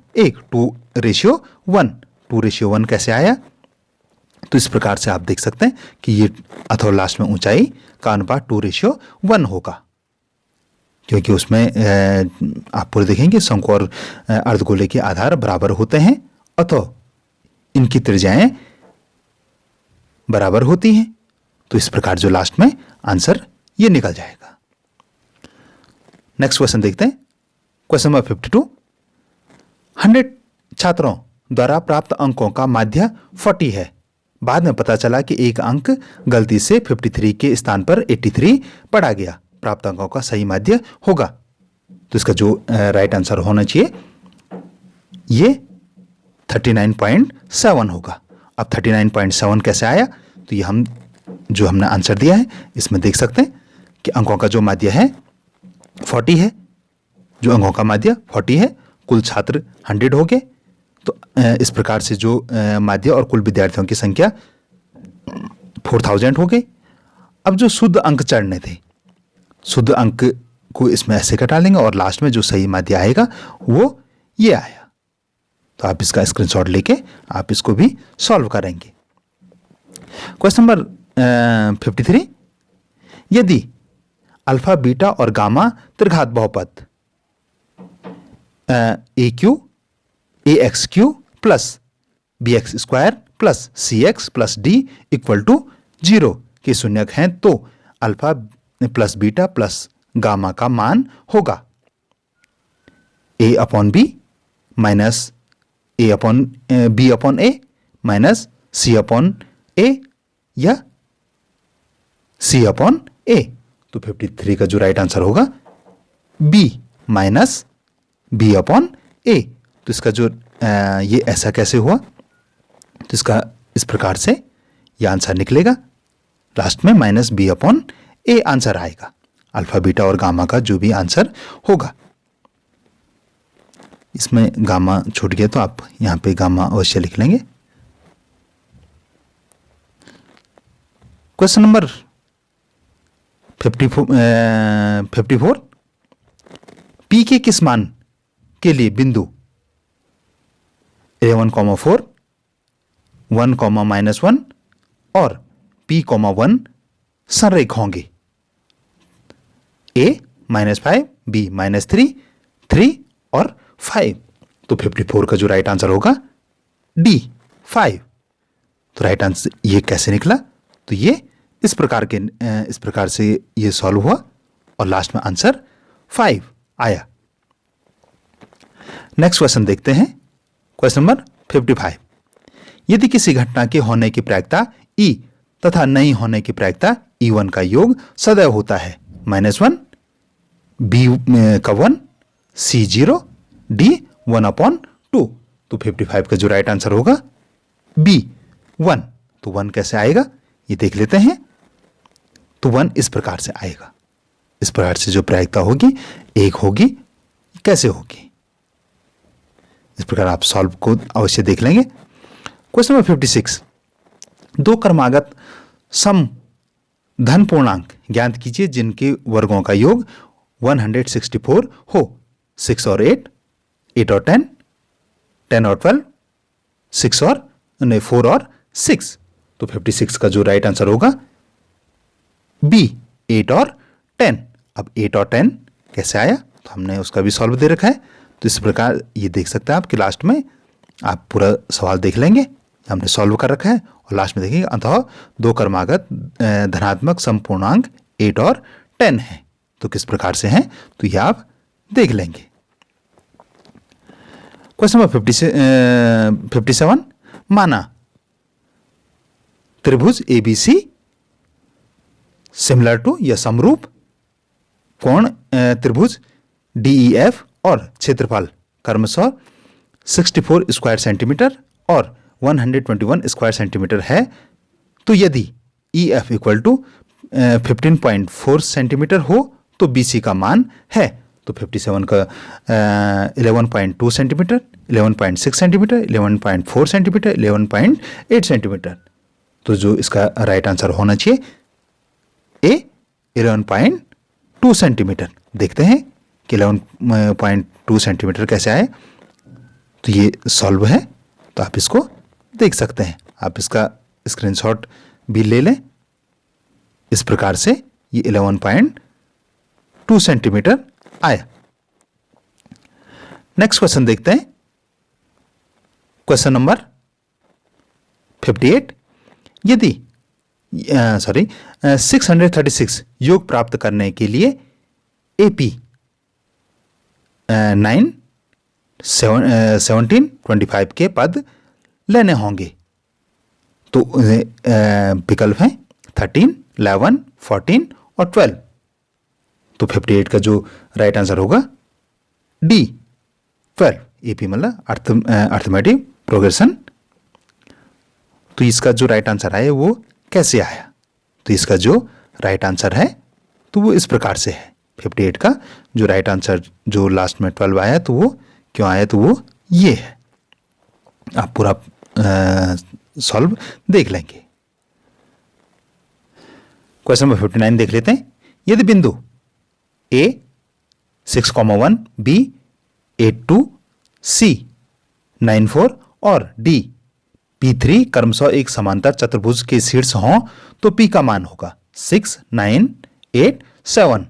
2:1। 2:1 कैसे आया? तो इस प्रकार से आप देख सकते हैं कि ये अथवा लास्ट में ऊंचाई का अनुपात 2:1 होगा, क्योंकि उसमें आप पूरे देखेंगे शंकु और अर्धगोले के आधार बराबर होते हैं अथवा इनकी त्रिज्याएं बराबर होती हैं। तो इस प्रकार जो लास्ट में आंसर ये निकल जाएगा। नेक्स्ट क्वेश्चन देखते हैं। क्वेश्चन नंबर 52, 100 छात्रों द्वारा प्राप्त अंकों का माध्य 40 है। बाद में पता चला कि एक अंक गलती से 53 के स्थान पर 83 पढ़ा गया। प्राप्त अंकों का सही माध्य होगा। तो इसका जो राइट आंसर होना चाहिए ये 39.7 होगा। अब 39.7 कैसे आया? तो ये हमने आंसर दिया है इसमें देख सकते हैं कि अंकों का जो माध्य है 40 है, जो अंगों का माध्य 40 है, कुल छात्र 100 हो गए। तो इस प्रकार से जो माध्य और कुल विद्यार्थियों की संख्या 4000 हो गई। अब जो शुद्ध अंक चढ़ने थे, शुद्ध अंक को इसमें ऐसे घटा लेंगे और लास्ट में जो सही माध्य आएगा वो ये आया। तो आप इसका स्क्रीनशॉट लेके आप इसको भी सॉल्व करेंगे। क्वेश्चन नंबर 53, यदि अल्फा बीटा और गामा त्रिघात बहुपद a cube a x cube plus b x square plus c x plus d equal to 0 के शून्यक हैं तो alpha plus beta plus gamma का मान होगा a upon b minus a upon b upon a minus c upon a या c upon a. तो 53 का जो राइट आंसर होगा b minus B upon a. तो इसका जो ये ऐसा कैसे हुआ, तो इसका इस प्रकार से ये आंसर निकलेगा, लास्ट में minus B upon A answer आएगा, अल्फा बीटा और गामा का जो भी आंसर होगा। इसमें गामा छूट गया तो आप यहां पे गामा अवश्य लिख लेंगे। क्वेश्चन नंबर 54, पी के किस मान के लिए बिंदु 11,4 1,-1 और p,1 संरेख होंगे a -5 b -3 3 और 5। तो 54 का जो राइट आंसर होगा डी 5। तो राइट आंसर ये कैसे निकला, तो ये इस प्रकार से ये सॉल्व हुआ और लास्ट में आंसर 5 आया। नेक्स्ट क्वेश्चन देखते हैं, क्वेश्चन नंबर 55, यदि किसी घटना के होने की प्रायिकता E तथा नहीं होने की प्रायिकता E1 का योग सदैव होता है -1 B का 1 C 0 D 1/2। तो 55 का जो राइट आंसर होगा B 1। तो 1 कैसे आएगा ये देख लेते हैं। तो 1 इस प्रकार से आएगा, इस प्रकार से जो प्रायिकता होगी 1 होगी, कैसे होगी इस प्रकार आप सॉल्व को अवश्य देख लेंगे। क्वेश्चन नंबर 56, दो क्रमागत सम धन पूर्णांक ज्ञात कीजिए जिनके वर्गों का योग 164 हो, 6 और 8, 8 और 10, 10 और 12, 6 और 4 और 6। तो 56 का जो राइट आंसर होगा बी 8 और 10। अब 8 और 10 कैसे आया, तो हमने उसका भी सॉल्व दे रखा है। तो इस प्रकार ये देख सकते हैं आप कि लास्ट में आप पूरा सवाल देख लेंगे, हमने सॉल्व कर रखा है और लास्ट में देखेंगे अतः दो क्रमागत धनात्मक समपूर्णांक 8 और 10 है। तो किस प्रकार से हैं तो ये आप देख लेंगे। क्वेश्चन नंबर 57, माना त्रिभुज ABC सिमिलर टू या समरूप कोण त्रिभुज DEF और क्षेत्रफल क्रमशः 64 स्क्वायर सेंटीमीटर और 121 स्क्वायर सेंटीमीटर है, तो यदि EF इक्वल टू 15.4 सेंटीमीटर हो तो BC का मान है। तो 57 का 11.2 सेंटीमीटर, 11.6 सेंटीमीटर, 11.4 सेंटीमीटर, 11.8 सेंटीमीटर। तो जो इसका राइट आंसर होना चाहिए ए 11.2 सेंटीमीटर। देखते हैं कि 11.2 सेंटीमीटर कैसे आए। तो ये सॉल्व है, तो आप इसको देख सकते हैं, आप इसका स्क्रीनशॉट भी ले लें। इस प्रकार से ये 11.2 सेंटीमीटर आया। नेक्स्ट क्वेश्चन देखते हैं, क्वेश्चन नंबर 58, यदि 636 योग प्राप्त करने के लिए AP 9 17 25 के पद लेने होंगे, तो विकल्प हैं 13 11 14 और 12। तो 58 का जो राइट आंसर होगा डी 12। AP मतलब अर्थमेटिक प्रोग्रेशन। तो इसका जो राइट आंसर आया वो कैसे आया, तो इसका जो राइट आंसर है तो वो इस प्रकार से है 58 का जो राइट आंसर जो लास्ट में 12 आया तो वो क्यों आया, तो वो ये है। आप पूरा सॉल्व देख लेंगे। क्वेश्चन नंबर 59 देख लेते हैं। यदि बिंदु A 6,1, B 8,2, C 9,4 और D P3 क्रमशः एक समांतर चतुर्भुज के शीर्ष हों तो P का मान होगा 6, 9, 8, 7।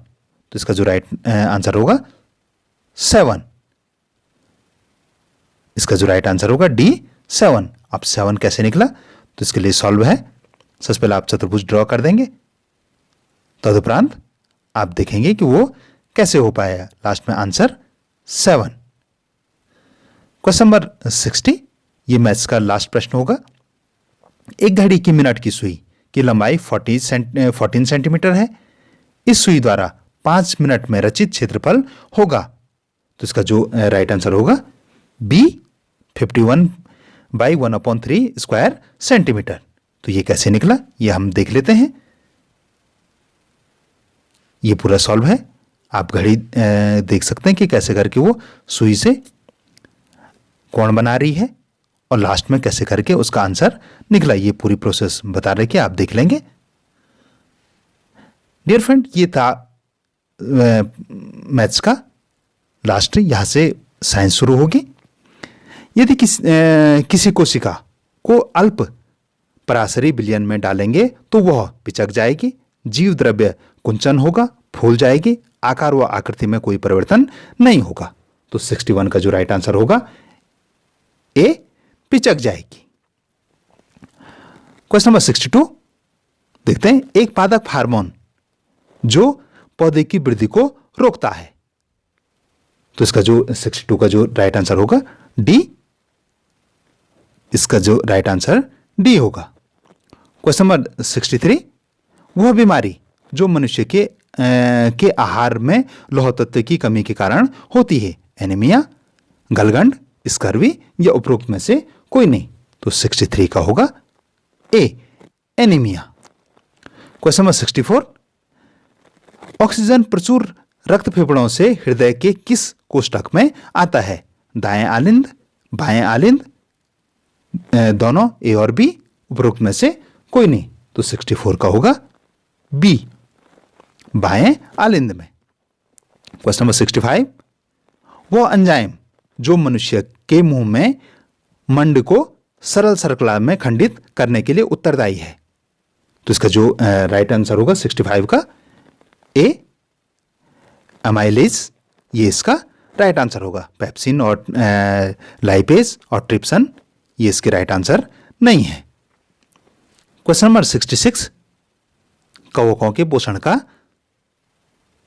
तो इसका जो राइट आंसर होगा 7। इसका जो राइट आंसर होगा D 7। अब 7 कैसे निकला, तो इसके लिए सॉल्व है। सबसे पहले आप चतुर्भुज ड्रॉ कर देंगे, तदुपरांत आप देखेंगे कि वो कैसे हो पाएगा। लास्ट में आंसर 7। क्वेश्चन नंबर 60, ये मैथ्स का लास्ट प्रश्न होगा। एक घड़ी की मिनट की सुई की लंबाई 14 सेंटीमीटर है। इस सुई द्वारा 5 मिनट में रचित क्षेत्रफल होगा। तो इसका जो राइट आंसर होगा B 51/1/3 स्क्वायर सेंटीमीटर। तो ये कैसे निकला, ये हम देख लेते हैं। ये पूरा सॉल्व है। आप घड़ी देख सकते हैं कि कैसे करके वो सुई से कोण बना रही है और लास्ट में कैसे करके उसका आंसर निकला। ये पूरी प्रोसेस बता रहे कि आप देख लेंगे। डियर फ्रेंड, ये था मैथ्स का लास्ट। यहां से साइंस शुरू होगी। यदि किसी कोशिका को अल्प पराशरी विलयन में डालेंगे तो वह पिचक जाएगी, जीव द्रव्य कुंचन होगा, फूल जाएगी, आकार व आकृति में कोई परिवर्तन नहीं होगा। तो 61 का जो राइट आंसर होगा ए, पिचक जाएगी। क्वेश्चन नंबर 62 देखते हैं। एक पादप हार्मोन जो पौधे की वृद्धि को रोकता है। तो इसका जो 62 का जो राइट आंसर होगा डी। इसका जो राइट आंसर डी होगा। क्वेश्चन नंबर 63, वह बीमारी जो मनुष्य के आहार में लौह तत्व की कमी के कारण होती है, एनीमिया, गलगंड, स्कर्वी या उपरोक्त में से कोई नहीं। तो 63 का होगा ए, एनीमिया। क्वेश्चन नंबर 64, ऑक्सीजन प्रचुर रक्त फेफड़ों से हृदय के किस कोष्ठक में आता है, दाएं आलिंद, बाएं आलिंद, दोनों ए और बी, उपरोक्त में से कोई नहीं। तो 64 का होगा बी, बाएं आलिंद में। क्वेश्चन नंबर 65, वह एंजाइम जो मनुष्य के मुंह में मंड को सरल सर्कला में खंडित करने के लिए उत्तरदायी है। तो इसका जो राइट आंसर होगा 65 का ए, अमाइलेज। ये इसका राइट आंसर होगा। पेप्सिन और लाइपेज और ट्रिप्सन ये इसके राइट आंसर नहीं है। क्वेश्चन नंबर 66, कवकों के पोषण का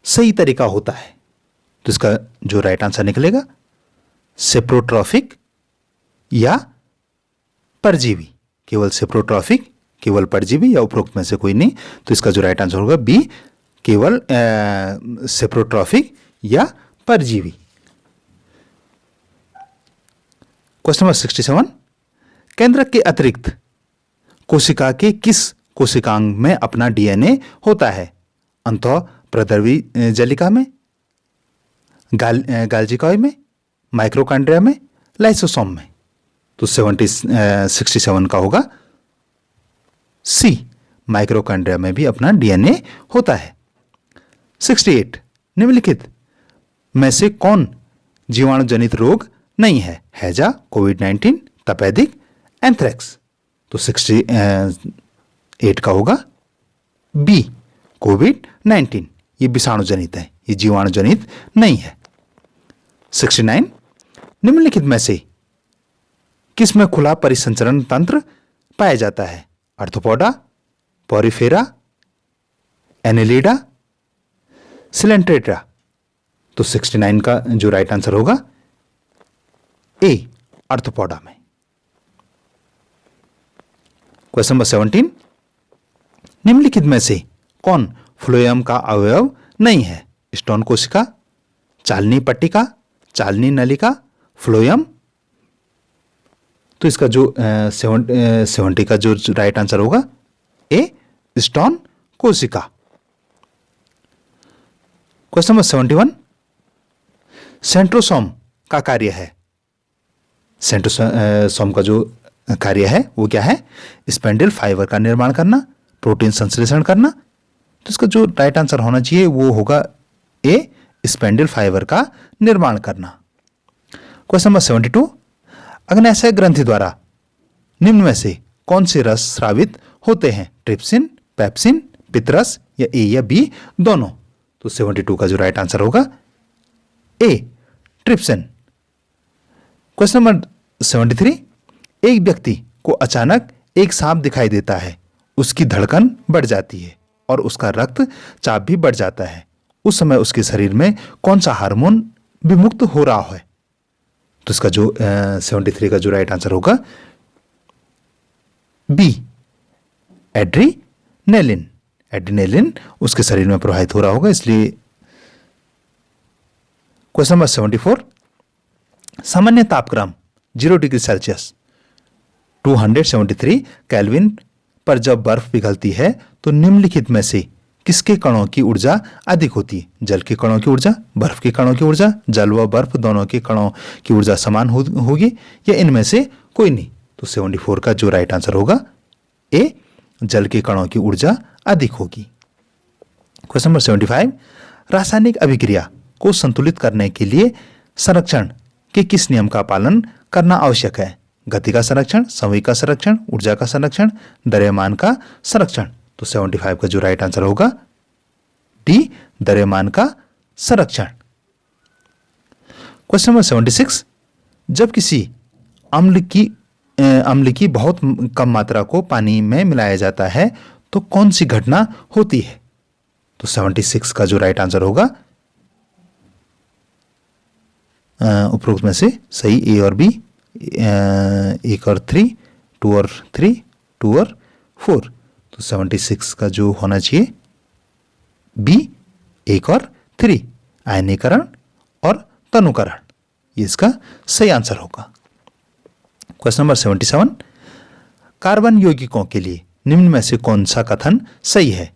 सही तरीका होता है। तो इसका जो राइट आंसर निकलेगा सेप्रोट्रॉफिक या परजीवी। केवल सेप्रोट्रॉफिक, केवल परजीवी या उपरोक्त में से कोई नहीं। तो इसका जो राइट आंसर होगा बी, केवल सेप्रोट्रॉफिक या परजीवी। क्वेश्चन नंबर 67, केंद्रक के अतिरिक्त कोशिका के किस कोशिकांग में अपना डीएनए होता है, अंतः प्रद्रवी जलिका में, गाल्जिका में, माइक्रोकांड्रिया में, लाइसोसोम में। तो 67 का होगा सी, माइक्रोकांड्रिया में भी अपना डीएनए होता है। 68, निम्नलिखित में से कौन जीवाणु जनित रोग नहीं है, हैजा, कोविड-19, तपेदिक, एंथ्रेक्स। तो 68 का होगा बी, कोविड-19। ये विषाणु जनित है, ये जीवाणु जनित नहीं है। 69, निम्नलिखित में से किसमें खुला परिसंचरण तंत्र पाया जाता है, आर्थ्रोपोडा, पोरिफेरा, एनेलिडा, सिलेंट्रेटा। तो 69 का जो राइट आंसर होगा ए, आर्थ्रोपोडा में। क्वेश्चन नंबर 17, निम्नलिखित में से कौन फ्लोएम का अवयव नहीं है, स्टोन कोशिका, चालनी पट्टिका, चालनी नलिका, फ्लोएम। तो इसका जो 70 का जो राइट आंसर होगा ए, स्टोन कोशिका। क्वेश्चन नंबर 71, सेंट्रोसोम का कार्य है, सेंट्रोसोम का जो कार्य है वो क्या है? स्पेंडल फाइबर का निर्माण करना, प्रोटीन संश्लेषण करना। तो इसका जो राइट आंसर होना चाहिए वो होगा ए, स्पेंडल फाइबर का निर्माण करना। क्वेश्चन नंबर 72, अग्न्याशय ग्रंथि द्वारा निम्न में से कौन से रस स्रावित होते हैं? ट्रिप्सिन, पेप्सिन, पित्तरस या ए या बी दोनों? तो 72 का जो राइट आंसर होगा ए, ट्रिप्सिन। क्वेश्चन नंबर 73, एक व्यक्ति को अचानक एक सांप दिखाई देता है, उसकी धड़कन बढ़ जाती है और उसका रक्तचाप भी बढ़ जाता है। उस समय उसके शरीर में कौन सा हार्मोन विमुक्त हो रहा है? तो इसका जो 73 का जो राइट आंसर होगा बी, एड्रीनेलिन। एड्रीनेलिन उसके शरीर में प्रवाहित हो रहा होगा, इसलिए। क्वेश्चन नंबर 74, सामान्य तापक्रम 0 डिग्री सेल्सियस 273 केल्विन पर जब बर्फ पिघलती है तो निम्नलिखित में से किसके कणों की ऊर्जा अधिक होती है? जल के कणों की ऊर्जा, बर्फ के कणों की ऊर्जा, जल व बर्फ दोनों के कणों की ऊर्जा समान होगी या इनमें से कोई नहीं? तो 74 का जो राइट आंसर होगा ए, जल के कणों की ऊर्जा अधिक होगी। क्वेश्चन नंबर 75, रासायनिक अभिक्रिया को संतुलित करने के लिए संरक्षण के किस नियम का पालन करना आवश्यक है? गति का संरक्षण, संवेग का संरक्षण, ऊर्जा का संरक्षण, द्रव्यमान का संरक्षण। तो 75 का जो राइट आंसर होगा डी, द्रव्यमान का संरक्षण। क्वेश्चन नंबर 76, जब किसी अम्ल की बहुत कम मात्रा को पानी में मिलाया जाता है तो कौन सी घटना होती है? तो 76 का जो राइट आंसर होगा उपरोक्त में से सही ए और बी, 1 और 3, 2 और 3, 2 और 4। तो 76 का जो होना चाहिए बी, 1 और 3, आयनीकरण और तनुकरण, ये इसका सही आंसर होगा। क्वेश्चन नंबर 77, कार्बन यौगिकों के लिए निम्न में से कौन सा कथन सही है?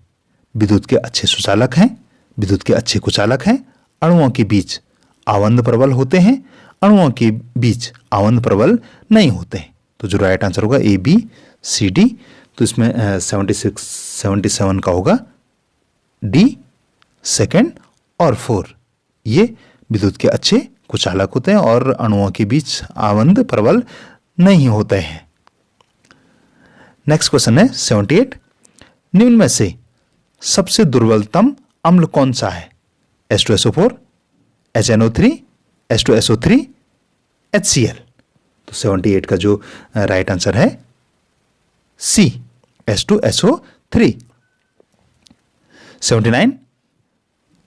विद्युत के अच्छे सुचालक हैं, विद्युत के अच्छे कुचालक हैं, अणुओं के बीच आवर्त प्रबल होते हैं, अणुओं के बीच आवर्त प्रबल नहीं होते हैं। तो जो राइट आंसर होगा ए, बी, सी, डी। तो इसमें 76, 77 का होगा डी, सेकंड और 4, ये विद्युत के अच्छे कुचालक होते हैं और अणुओं के बीच आवर्त प्रबल नहीं होते हैं। नेक्स्ट क्वेश्चन है 78, निम्न में से सबसे दुर्बलतम अम्ल कौन सा है? H2SO4, HNO3, H2SO3, HCl। तो 78 का जो राइट आंसर है सी, H2SO3। 79,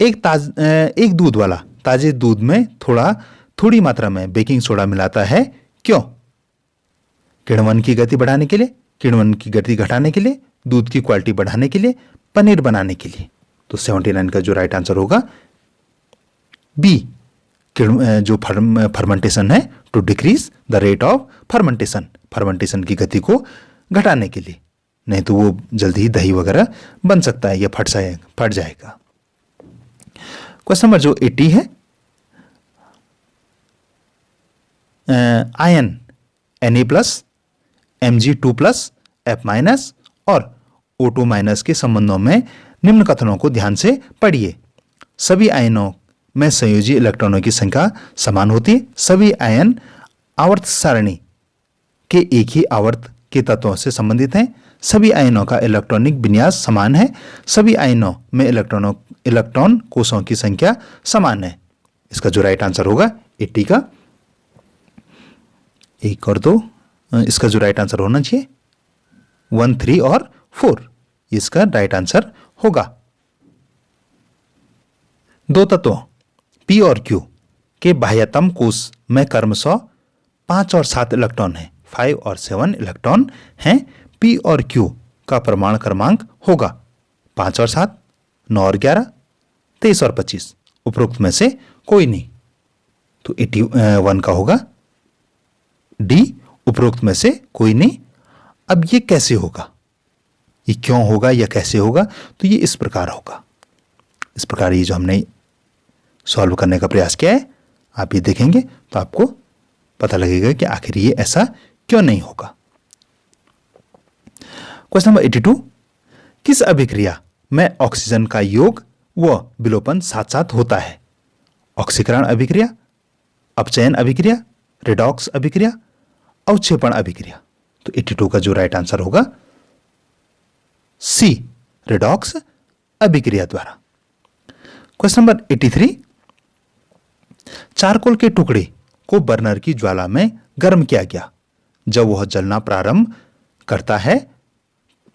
एक दूध वाला ताजे दूध में थोड़ी मात्रा में बेकिंग सोडा मिलाता है, क्यों? किण्वन की गति बढ़ाने के लिए, किण्वन की गति घटाने के लिए, दूध की क्वालिटी बढ़ाने के लिए, पनीर बनाने के लिए। तो 79 का जो राइट आंसर होगा बी, जो फर्मेंटेशन है, to decrease the rate of fermentation, fermentation की गति को घटाने के लिए, नहीं तो वो जल्दी ही दही वगैरह बन सकता है या फट जाएगा। क्वेश्चन नंबर जो 80 है, आयन Na+, Mg2+, F- और O2- के संबंधों में निम्न कथनों को ध्यान से पढ़िए। सभी आयनों में संयोजी इलेक्ट्रॉनों की संख्या समान होती है, सभी आयन आवर्त सारणी के एक ही आवर्त के तत्वों से संबंधित हैं, सभी आयनों का इलेक्ट्रॉनिक विन्यास समान है, सभी आयनों में इलेक्ट्रॉन कोषों की संख्या समान है। इसका जो राइट आंसर होगा 80 का 1 और 2, इसका जो राइट आंसर होना चाहिए 1, 3 और 4, इसका राइट आंसर होगा। दो तत्वों P और Q के बाह्यतम कोष में क्रमशः 5 और 7 इलेक्ट्रॉन हैं, 5 और 7 इलेक्ट्रॉन हैं। P और Q का परमाणु क्रमांक होगा 5 और 7, 9 और 11, 23 और 25, उपरोक्त में से कोई नहीं। तो 81 का होगा डी, उपरोक्त में से कोई नहीं। अब ये कैसे होगा, ये क्यों होगा या कैसे होगा? तो ये इस प्रकार होगा, इस प्रकार ये जो हमने सॉल्व करने का प्रयास किया है, आप ये देखेंगे तो आपको पता लगेगा कि आखिर ये ऐसा क्यों नहीं होगा। क्वेश्चन नंबर 82, किस अभिक्रिया में ऑक्सीजन का योग व विलोपन साथ साथ होता है? ऑक्सीकरण अभिक्रिया, अपचयन अभिक्रिया, रेडॉक्स अभिक्रिया, अवक्षेपण अभिक्रिया। तो 82 का जो राइट आंसर होगा सी, रेडॉक्स अभिक्रिया द्वारा। क्वेश्चन नंबर 83, चारकोल के टुकड़े को बर्नर की ज्वाला में गर्म किया गया। जब वह जलना प्रारंभ करता है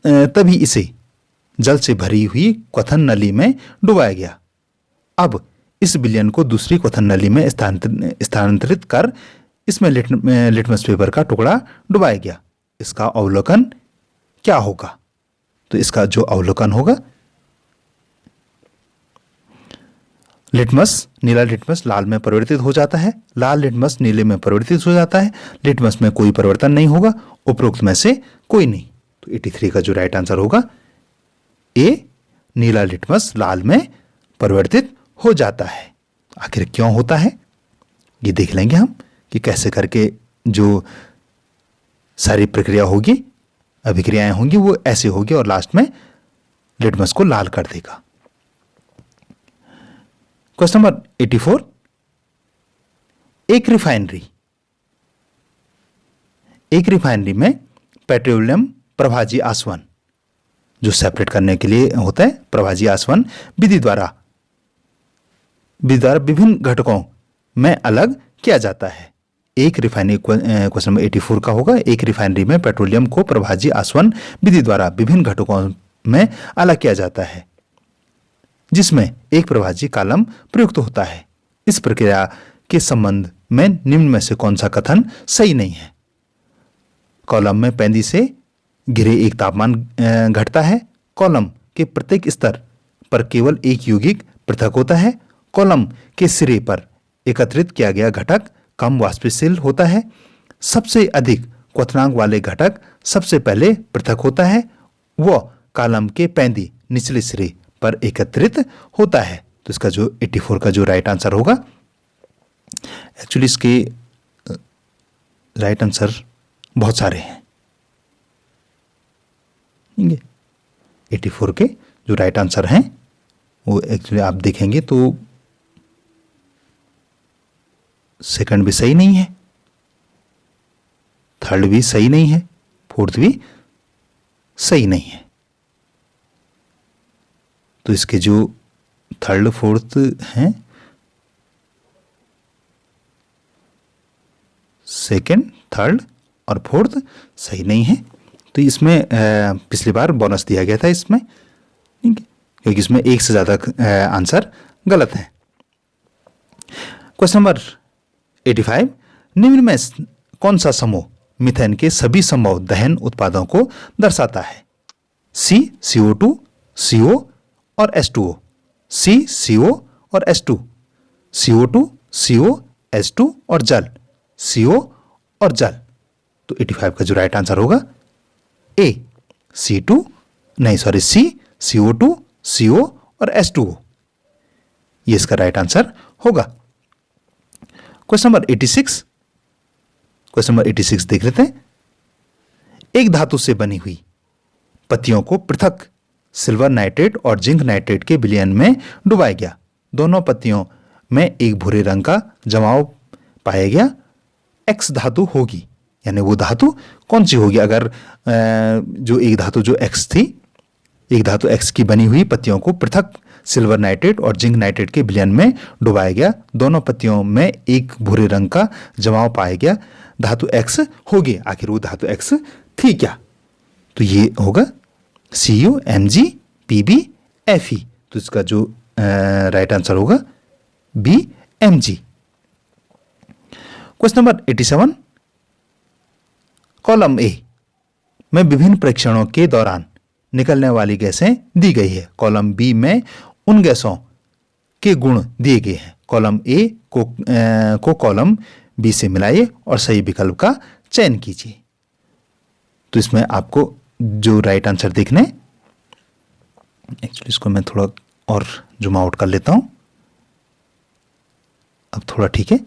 तभी इसे जल से भरी हुई क्वथन नली में डुबाया गया। अब इस विलयन को दूसरी क्वथन नली में स्थानांतरित कर इसमें लिटमस पेपर का टुकड़ा डुबाया गया। इसका अवलोकन क्या होगा? तो इसका जो अवलोकन होगा, लिटमस, नीला लिटमस लाल में परिवर्तित हो जाता है, लाल लिटमस नीले में परिवर्तित हो जाता है, लिटमस में कोई परिवर्तन नहीं होगा, उपरोक्त में से कोई नहीं। तो 83 का जो राइट आंसर होगा ए, नीला लिटमस लाल में परिवर्तित हो जाता है। आखिर क्यों होता है ये देख लेंगे हम कि कैसे करके जो सारी प्रक्रिया होगी, अभिक्रियाएं होंगी, वो ऐसे होगी और लास्ट में लिटमस को लाल कर देगा। क्वेश्चन नंबर 84, एक रिफाइनरी में पेट्रोलियम प्रभाजी आसवन जो सेपरेट करने के लिए होता है, प्रभाजी आसवन विधि द्वारा विभिन्न घटकों में अलग किया जाता है। एक रिफाइनरी, क्वेश्चन नंबर 84 का होगा, एक रिफाइनरी में पेट्रोलियम को प्रभाजी आसवन विधि द्वारा विभिन्न घटकों में अलग किया जाता है जिसमें एक प्रभाजी कालम प्रयुक्त होता है। इस प्रक्रिया के संबंध में निम्न में से कौन सा कथन सही नहीं है? कॉलम में पैंदी से घिरे एक तापमान घटता है, कॉलम के प्रत्येक स्तर पर केवल एक यौगिक पृथक होता है, कॉलम के सिरे पर एकत्रित किया गया घटक कम वाष्पशील होता है, सबसे अधिक क्वथनांक वाले घटक सबसे पहले पृथक होता है, वो कॉलम के पैंदी निचले सिरे पर एकत्रित होता है। तो इसका जो 84 का जो राइट आंसर होगा, एक्चुअली इसके राइट आंसर बहुत सारे हैं। 84 के जो राइट आंसर हैं वो एक्चुअली आप देखेंगे तो सेकंड भी सही नहीं है, थर्ड भी सही नहीं है, फोर्थ भी सही नहीं है। तो इसके जो थर्ड फोर्थ हैं, सेकंड, थर्ड और फोर्थ सही नहीं है। तो इसमें पिछली बार बोनस दिया गया था इसमें, ठीक है, क्योंकि इसमें एक से ज़्यादा आंसर गलत है। क्वेश्चन नंबर 85, निम्न में कौन सा समूह मीथेन के सभी संभव दहन उत्पादों को दर्शाता है? सी, CO2, CO और H2O, सी, CO और H2, CO2, CO, H2 और जल, CO और जल। तो 85 का जो राइट आंसर होगा ए, C2, नहीं सॉरी सी, CO2, CO और H2O, ये इसका राइट आंसर होगा। क्वेश्चन नंबर 86 देख लेते हैं। एक धातु से बनी हुई पत्तियों को पृथक सिल्वर नाइट्रेट और जिंक नाइट्रेट के विलयन में डुबाया गया। दोनों पत्तियों में एक भूरे रंग का जमाव पाया गया। एक्स धातु होगी, यानी वो धातु कौन सी होगी? अगर जो एक धातु जो एक्स थी, एक धातु एक्स की बनी हुई पत्तियों को पृथक सिल्वर नाइट्रेट और जिंक नाइट्रेट के विलयन में डुबाया गया, दोनों पत्तियों में एक भूरे रंग का जमाव पाया गया, धातु एक्स होगी। आखिर वो धातु एक्स थी क्या? तो ये होगा Cu, Mg, Pb, Fe। तो इसका जो राइट आंसर होगा B, Mg। Question number 87, column A में विभिन्न परीक्षणों के दौरान निकलने वाली गैसें दी गई है। कॉलम बी में उन गैसों के गुण दिए गए हैं। कॉलम ए को कॉलम बी से मिलाइए और सही विकल्प का चयन कीजिए। तो इसमें आपको जो राइट आंसर देखने, एक्चुअली इसको मैं थोड़ा और जूम आउट कर लेता हूं। अब थोड़ा ठीक है।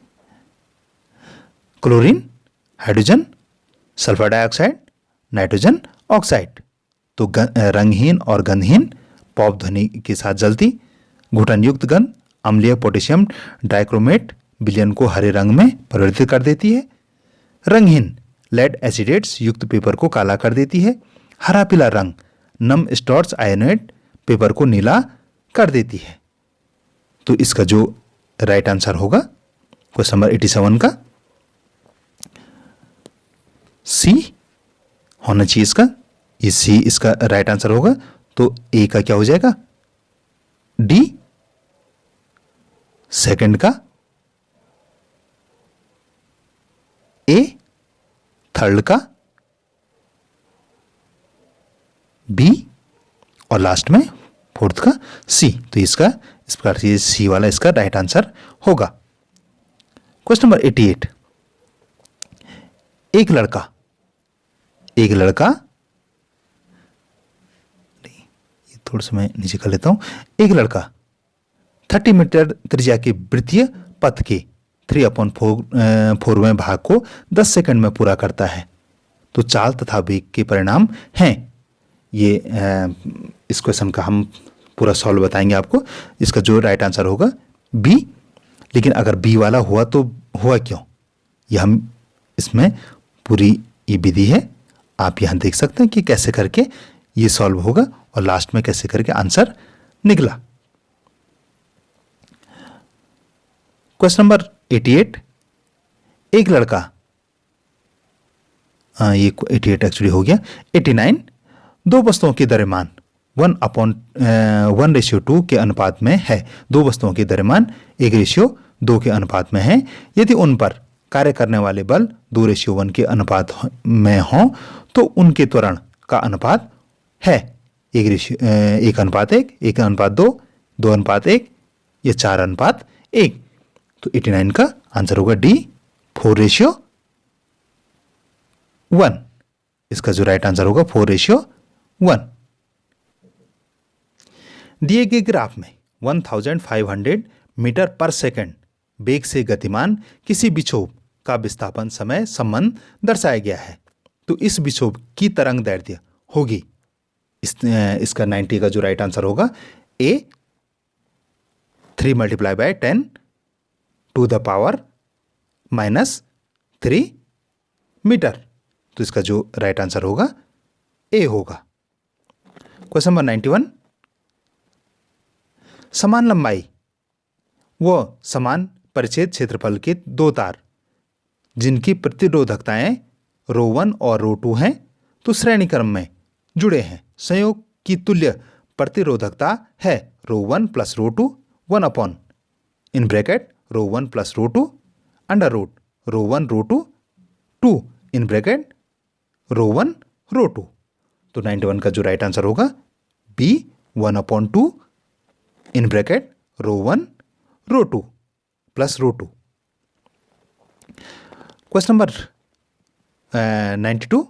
Chlorine, hydrogen, sulphur dioxide, nitrogen oxide. तो रंगहीन और गंधहीन पॉप ध्वनि के साथ जलती। घुटनयुक्त गंध अम्लीय पोटेशियम डाइक्रोमेट विलयन को हरे रंग में परिवर्तित कर देती है। रंगहीन लेड एसिडेट्स युक्त पेपर को काला कर देती है। हरा पीला रंग नम स्टॉर्च आयनेट पेपर को नीला कर देती है। तो इसका जो राइट आंसर होगा क्वेश्चन नंबर 87 का सी होना चाहिए इसका। ये सी इसका राइट आंसर होगा। तो ए का क्या हो जाएगा? डी। सेकंड का ए, थर्ड का बी और लास्ट में फोर्थ का सी। तो इसका इस प्रकार से सी वाला इसका राइट आंसर होगा। Question number 88। एक लड़का ये थोड़ा सा मैं नीचे कर लेता हूं। एक लड़का 30 मीटर त्रिज्या के वृत्तीय पथ के 3/4वें भाग को 10 सेकंड में पूरा करता है। तो चाल तथा वेग के परिणाम हैं। ये इस क्वेश्चन का हम पूरा सॉल्व बताएंगे आपको। इसका जो राइट आंसर होगा बी। लेकिन अगर बी वाला हुआ तो हुआ क्यों, ये हम इसमें पूरी ये विधि है, आप यहां देख सकते हैं कि कैसे करके ये सॉल्व होगा और लास्ट में कैसे करके आंसर निकला। Question number 88। एक लड़का, ये 88 एक्चुअली हो गया। 89। दो वस्तुओं के द्रव्यमान 1:1:2 के अनुपात में है। दो वस्तुओं के द्रव्यमान 1:2 के अनुपात में है। यदि उन पर कार्य करने वाले बल 2:1 के अनुपात में हों तो उनके त्वरण का अनुपात है 1:1, 1:2, 2:1 या 4:1। तो 89 का आंसर होगा डी, 4:1। इसका जो राइट आंसर होगा 4:1। दिए गए ग्राफ में 1500 मीटर पर सेकंड वेग से गतिमान किसी विक्षोभ का विस्थापन समय संबंध दर्शाया गया है। तो इस विक्षोभ की तरंग दैर्ध्य होगी, इसका 90 का जो राइट आंसर होगा ए, 3 × 10⁻³ मीटर। तो इसका जो राइट आंसर होगा ए होगा। Question number 91। समान लंबाई व समान परिच्छेद क्षेत्रफल के दो तार जिनकी प्रतिरोधकताएं ρ1 और ρ2 हैं, तो श्रेणी क्रम में जुड़े हैं। संयोग की तुल्य प्रतिरोधकता है ρ1 + ρ2 1/(ρ1 + ρ2 √ρ1 ρ2 2(ρ1 ρ2)। तो 91 का जो राइट आंसर होगा b, 1/2 (ρ1 ρ2 + ρ2). Question number 92।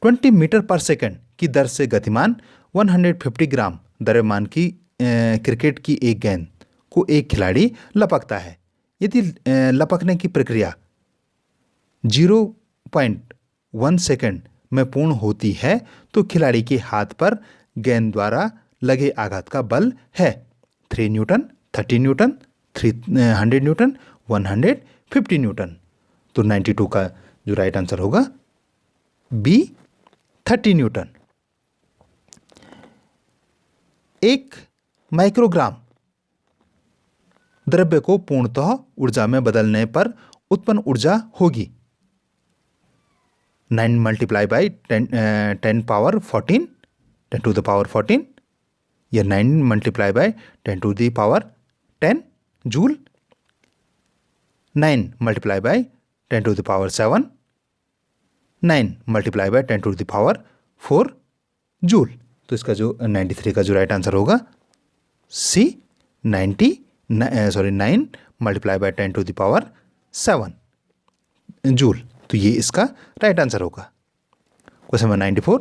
20 metre per second की दर से गतिमान 150 ग्राम द्रव्यमान की क्रिकेट की एक गेंद को एक खिलाड़ी लपकता है। यदि लपकने की प्रक्रिया 0.1 सेकंड में पूर्ण होती है तो खिलाड़ी के हाथ पर गेंद द्वारा लगे आघात का बल है 3 न्यूटन, 30 न्यूटन, 300 न्यूटन, 150 न्यूटन। तो 92 का जो राइट आंसर होगा बी, 30 न्यूटन। 1 माइक्रोग्राम द्रव्य को पूर्णतः ऊर्जा में बदलने पर उत्पन्न ऊर्जा होगी 9 × 10⁻14 या 9 × 10⁻10 जूल, 9 × 10⁻7, 9 × 10⁻4 जूल। तो इसका जो 93 का जो राइट आंसर होगा सी, 9 × 10⁻7 जूल। तो ये इसका राइट आंसर होगा। Question number 94।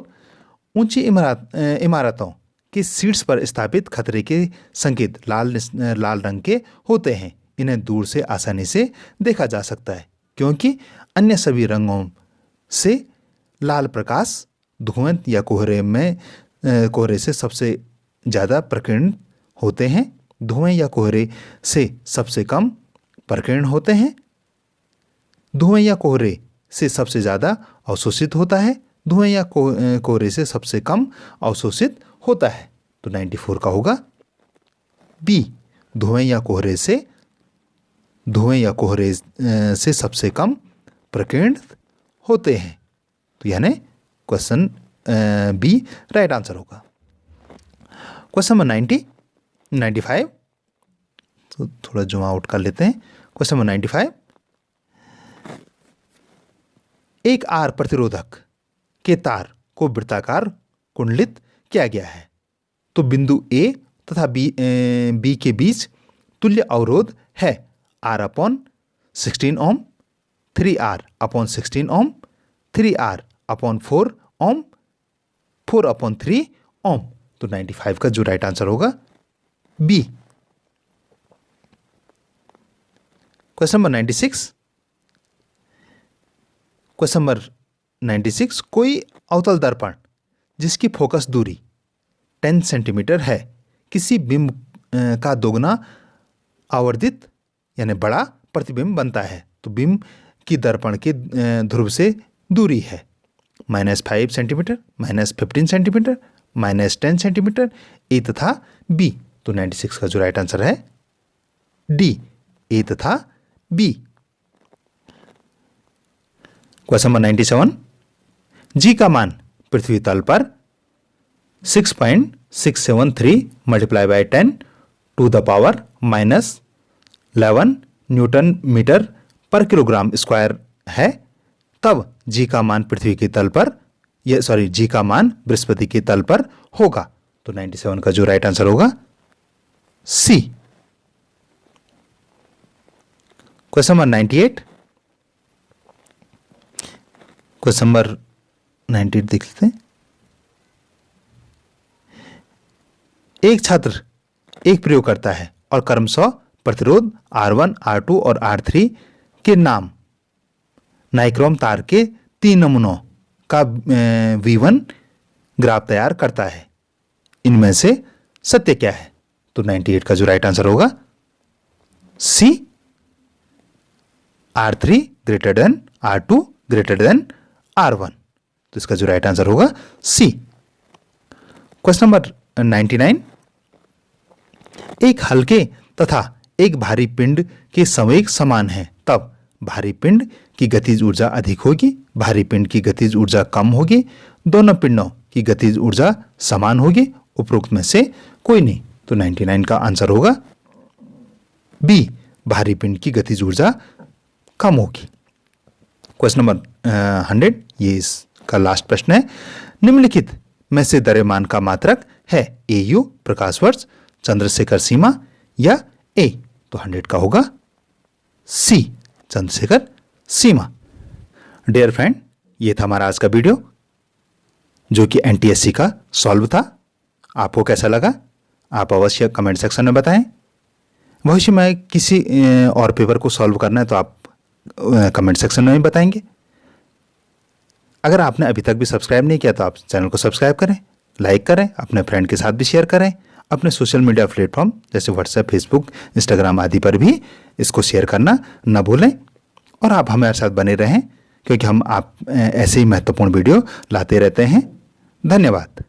ऊंची इमारतों के सीट्स पर स्थापित खतरे के संकेत लाल रंग के होते हैं। इन्हें दूर से आसानी से देखा जा सकता है, क्योंकि अन्य सभी रंगों से लाल प्रकाश धुएं या कोहरे से सबसे ज़्यादा प्रकीर्ण होते हैं। धुएं या कोहरे से सबसे कम प्रकीर्ण होते हैं। धुएं या कोहरे से सबसे ज़्यादा अवशोषित होता है। धुएं या कोहरे से सबसे कम अवशोषित होता है। तो 94 का होगा बी। धुएं या कोहरे से सबसे कम प्रकीर्ण होते हैं। तो यानी क्वेश्चन बी राइट आंसर होगा। क्वेश्चन नंबर 95, तो थोड़ा जूम आउट कर लेते हैं। क्वेश्चन नंबर 95, एक आर प्रतिरोधक के तार को वृत्ताकार कुंडलित किया गया है, तो बिंदु ए तथा बी के बीच तुल्य अवरोध है R/16 ओम, 3R/16 ओम, 3R/4 ओम, 4/3 ओम। तो 95 का जो राइट आंसर होगा B. Question number 96, question number 96, कोई अवतल दर्पण जिसकी फोकस दूरी 10 सेंटीमीटर है किसी बिंब का दोगुना आवर्धित यानी बड़ा प्रतिबिंब बनता है, तो बिंब की दर्पण के ध्रुव से दूरी है -5 सेंटीमीटर, -15 सेंटीमीटर, -10 सेंटीमीटर, ए तथा बी। तो 96 का जो राइट आंसर है डी, ए तथा बी। क्वेश्चन नंबर 97, जी का मान पृथ्वी तल पर 6.673 multiply by 10 to the power -11 newton metre पर किलोग्राम स्क्वायर है, तब जी का मान जी का मान बृहस्पति के तल पर होगा। तो 97 का जो राइट आंसर होगा सी। क्वेश्चन नंबर 98, क्वेश्चन नंबर 98 देख लेते हैं। एक छात्र एक प्रयोग करता है और क्रमशः प्रतिरोध R1, R2 और R3 के नाम नाइक्रोम तार के 3 नमूनों का V1 ग्राफ तैयार करता है। इनमें से सत्य क्या है? तो 98 का जो राइट आंसर होगा सी, R3 greater than R2 greater than R1। तो इसका जो राइट आंसर होगा सी। क्वेश्चन नंबर 99, एक हल्के तथा एक भारी पिंड के संवेग समान है, तब भारी पिंड की गतिज ऊर्जा अधिक होगी, भारी पिंड की गतिज ऊर्जा कम होगी, दोनों पिंडों की गतिज ऊर्जा समान होगी, उपरोक्त में से कोई नहीं। तो 99 का आंसर होगा बी, भारी पिंड की गतिज ऊर्जा कम होगी। क्वेश्चन नंबर 100, ये इसका लास्ट प्रश्न है। निम्नलिखित में से द्रव्यमान का मात्रक है AU प्रकाश वर्ष, चंद्रशेखर सीमा या ए। तो 100 का होगा सी, चंद्रशेखर सीमा। डियर फ्रेंड, ये था हमारा आज का वीडियो जो कि NTSC का सॉल्व था। आपको कैसा लगा आप अवश्य कमेंट सेक्शन में बताएं। भविष्य में किसी और पेपर को सॉल्व करना है तो आप कमेंट सेक्शन में बताएंगे। अगर आपने अभी तक भी सब्सक्राइब नहीं किया तो आप चैनल को सब्सक्राइब करें, लाइक करें, अपने फ्रेंड के साथ भी शेयर करें। अपने सोशल मीडिया प्लेटफॉर्म जैसे व्हाट्सएप, फेसबुक, इंस्टाग्राम आदि पर भी इसको शेयर करना न भूलें। और आप हमारे साथ बने रहें क्योंकि हम आप ऐसे ही महत्वपूर्ण वीडियो लाते रहते हैं। धन्यवाद।